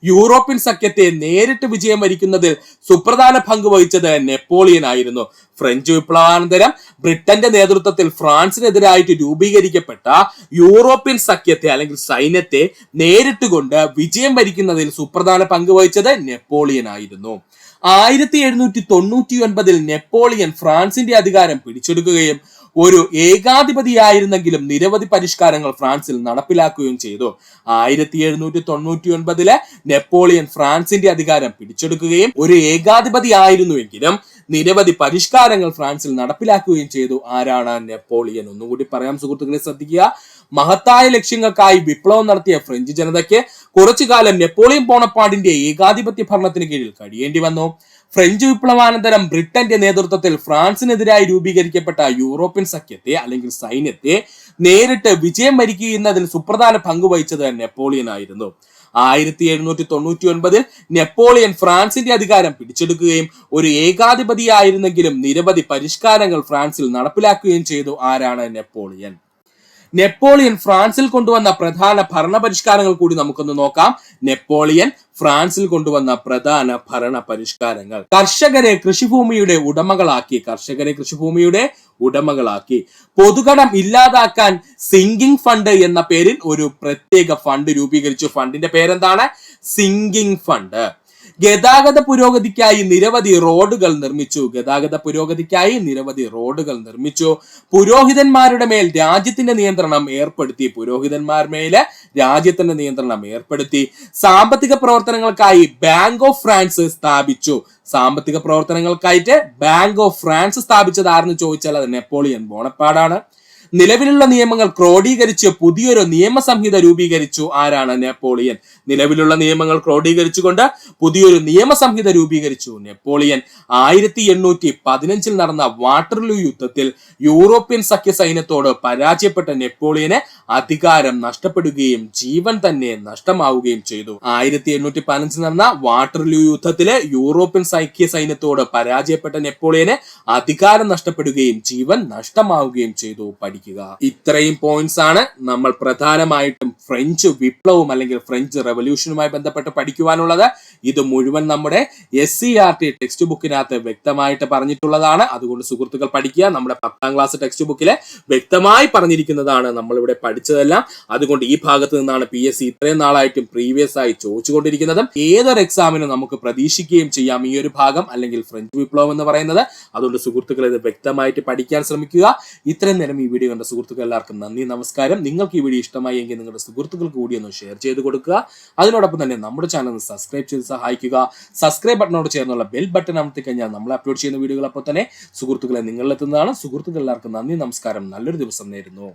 യൂറോപ്യൻ സഖ്യത്തെ നേരിട്ട് വിജയം വരിക്കുന്നതിൽ സുപ്രധാന പങ്ക് വഹിച്ചത് നെപ്പോളിയൻ ആയിരുന്നു. ഫ്രഞ്ച് വിപ്ലവാനന്തരം ബ്രിട്ടന്റെ നേതൃത്വത്തിൽ ഫ്രാൻസിനെതിരായിട്ട് രൂപീകരിക്കപ്പെട്ട യൂറോപ്യൻ സഖ്യത്തെ അല്ലെങ്കിൽ സൈന്യത്തെ നേരിട്ട് കൊണ്ട് വിജയം വരിക്കുന്നതിൽ സുപ്രധാന പങ്ക് വഹിച്ചത് നെപ്പോളിയൻ ആയിരുന്നു. 1799 നെപ്പോളിയൻ ഫ്രാൻസിന്റെ അധികാരം പിടിച്ചെടുക്കുകയും ഒരു ഏകാധിപതിയായിരുന്നെങ്കിലും നിരവധി പരിഷ്കാരങ്ങൾ ഫ്രാൻസിൽ നടപ്പിലാക്കുകയും ചെയ്തു. 1799 നെപ്പോളിയൻ ഫ്രാൻസിന്റെ അധികാരം പിടിച്ചെടുക്കുകയും ഒരു ഏകാധിപതിയായിരുന്നുവെങ്കിലും നിരവധി പരിഷ്കാരങ്ങൾ ഫ്രാൻസിൽ നടപ്പിലാക്കുകയും ചെയ്തു. ആരാണ്? നെപ്പോളിയൻ. ഒന്നുകൂടി പറയാം സുഹൃത്തുക്കളെ, ശ്രദ്ധിക്കുക. മഹത്തായ ലക്ഷ്യങ്ങൾക്കായി വിപ്ലവം നടത്തിയ ഫ്രഞ്ച് ജനതയ്ക്ക് കുറച്ചു കാലം നെപ്പോളിയൻ ബോണപ്പാർട്ടിന്റെ ഏകാധിപത്യ ഭരണത്തിന് കീഴിൽ കഴിയേണ്ടി വന്നു. ഫ്രഞ്ച് വിപ്ലവാനന്തരം ബ്രിട്ടന്റെ നേതൃത്വത്തിൽ ഫ്രാൻസിനെതിരായി രൂപീകരിക്കപ്പെട്ട യൂറോപ്യൻ സഖ്യത്തെ അല്ലെങ്കിൽ സൈന്യത്തെ നേരിട്ട് വിജയം വരിക്കുന്നതിൽ സുപ്രധാന പങ്ക് വഹിച്ചത് നെപ്പോളിയൻ ആയിരുന്നു. 1799 നെപ്പോളിയൻ ഫ്രാൻസിന്റെ അധികാരം പിടിച്ചെടുക്കുകയും ഒരു ഏകാധിപതിയായിരുന്നെങ്കിലും നിരവധി പരിഷ്കാരങ്ങൾ ഫ്രാൻസിൽ നടപ്പിലാക്കുകയും ചെയ്തു. ആരാണ്? നെപ്പോളിയൻ. നെപ്പോളിയൻ ഫ്രാൻസിൽ കൊണ്ടുവന്ന പ്രധാന ഭരണ പരിഷ്കാരങ്ങൾ കൂടി നമുക്കൊന്ന് നോക്കാം. നെപ്പോളിയൻ ഫ്രാൻസിൽ കൊണ്ടുവന്ന പ്രധാന ഭരണ പരിഷ്കാരങ്ങൾ: കർഷകരെ കൃഷിഭൂമിയുടെ ഉടമകളാക്കി. പൊതുകടം ഇല്ലാതാക്കാൻ സിങ്കിങ് ഫണ്ട് എന്ന പേരിൽ ഒരു പ്രത്യേക ഫണ്ട് രൂപീകരിച്ചു. ഫണ്ടിന്റെ പേരെന്താണ്? Sinking fund. ഗതാഗത പുരോഗതിക്കായി നിരവധി റോഡുകൾ നിർമ്മിച്ചു. പുരോഹിതന്മാരുടെ മേൽ രാജ്യത്തിന്റെ നിയന്ത്രണം ഏർപ്പെടുത്തി. സാമ്പത്തിക പ്രവർത്തനങ്ങൾക്കായി ബാങ്ക് ഓഫ് ഫ്രാൻസ് സ്ഥാപിച്ചു. ബാങ്ക് ഓഫ് ഫ്രാൻസ് സ്ഥാപിച്ചത് ആരെന്ന് ചോദിച്ചാൽ അത് നെപ്പോളിയൻ ബോണപ്പാർട്ടാണ്. നിലവിലുള്ള നിയമങ്ങൾ ക്രോഡീകരിച്ച് പുതിയൊരു നിയമസംഹിത രൂപീകരിച്ചു. ആരാണ്? നെപ്പോളിയൻ. നിലവിലുള്ള നിയമങ്ങൾ ക്രോഡീകരിച്ചുകൊണ്ട് പുതിയൊരു നിയമസംഹിത രൂപീകരിച്ചു നെപ്പോളിയൻ. 1815 നടന്ന വാട്ടർലൂ യുദ്ധത്തിൽ യൂറോപ്യൻ സഖ്യ സൈന്യത്തോട് പരാജയപ്പെട്ട നെപ്പോളിയന് അധികാരം നഷ്ടപ്പെടുകയും ജീവൻ തന്നെ നഷ്ടമാവുകയും ചെയ്തു. 1815 നടന്ന വാട്ടർലൂ യുദ്ധത്തിലെ യൂറോപ്യൻ സഖ്യ സൈന്യത്തോട് പരാജയപ്പെട്ട നെപ്പോളിയന് അധികാരം നഷ്ടപ്പെടുകയും ജീവൻ നഷ്ടമാവുകയും ചെയ്തു. ഇത്രയും പോയിന്റ്സ് ആണ് നമ്മൾ പ്രധാനമായിട്ടും ഫ്രഞ്ച് വിപ്ലവവും അല്ലെങ്കിൽ ഫ്രഞ്ച് റെവല്യൂഷനുമായി ബന്ധപ്പെട്ട് പഠിക്കുവാനുള്ളത്. ഇത് മുഴുവൻ നമ്മുടെ SCERT ടെക്സ്റ്റ് ബുക്കിനകത്ത് വ്യക്തമായിട്ട് പറഞ്ഞിട്ടുള്ളതാണ്. അതുകൊണ്ട് സുഹൃത്തുക്കൾ പഠിക്കുക. നമ്മുടെ 10ാം ക്ലാസ് ടെക്സ്റ്റ് ബുക്കിലെ വ്യക്തമായി പറഞ്ഞിരിക്കുന്നതാണ് നമ്മളിവിടെ പഠിച്ചതെല്ലാം. അതുകൊണ്ട് ഈ ഭാഗത്ത് നിന്നാണ് PSC ഇത്രയും നാളായിട്ടും പ്രീവിയസ് ആയി ചോദിച്ചുകൊണ്ടിരിക്കുന്നതും. ഏതൊരു എക്സാമിനും നമുക്ക് പ്രതീക്ഷിക്കുകയും ചെയ്യാം ഈ ഒരു ഭാഗം അല്ലെങ്കിൽ ഫ്രഞ്ച് വിപ്ലവം എന്ന് പറയുന്നത്. അതുകൊണ്ട് സുഹൃത്തുക്കൾ ഇത് വ്യക്തമായിട്ട് പഠിക്കാൻ ശ്രമിക്കുക. ഇത്രയും നേരം ഈ വീഡിയോ കണ്ട സുഹൃത്തുക്കൾ എല്ലാവർക്കും നന്ദി, നമസ്കാരം. നിങ്ങൾക്ക് ഈ വീഡിയോ ഇഷ്ടമായി എങ്കിൽ നിങ്ങളുടെ സുഹൃത്തുക്കൾക്ക് കൂടി ഒന്ന് ഷെയർ ചെയ്ത് കൊടുക്കുക. അതിനോടൊപ്പം തന്നെ നമ്മുടെ ചാനൽ സബ്സ്ക്രൈബ് ചെയ്ത് സഹായിക്കുക. സബ്സ്ക്രൈബ് ബട്ടണോട് ചേർന്നുള്ള ബെൽ ബട്ടൺ അമർത്തി കഴിഞ്ഞാൽ നമ്മൾ അപ്ലോഡ് ചെയ്യുന്ന വീഡിയോകൾ അപ്പോൾ തന്നെ സുഹൃത്തുക്കളെ നിങ്ങളിലെത്തുന്നതാണ്. സുഹൃത്തുക്കൾ എല്ലാവർക്കും നന്ദി, നമസ്കാരം. നല്ലൊരു ദിവസം നേരുന്നു.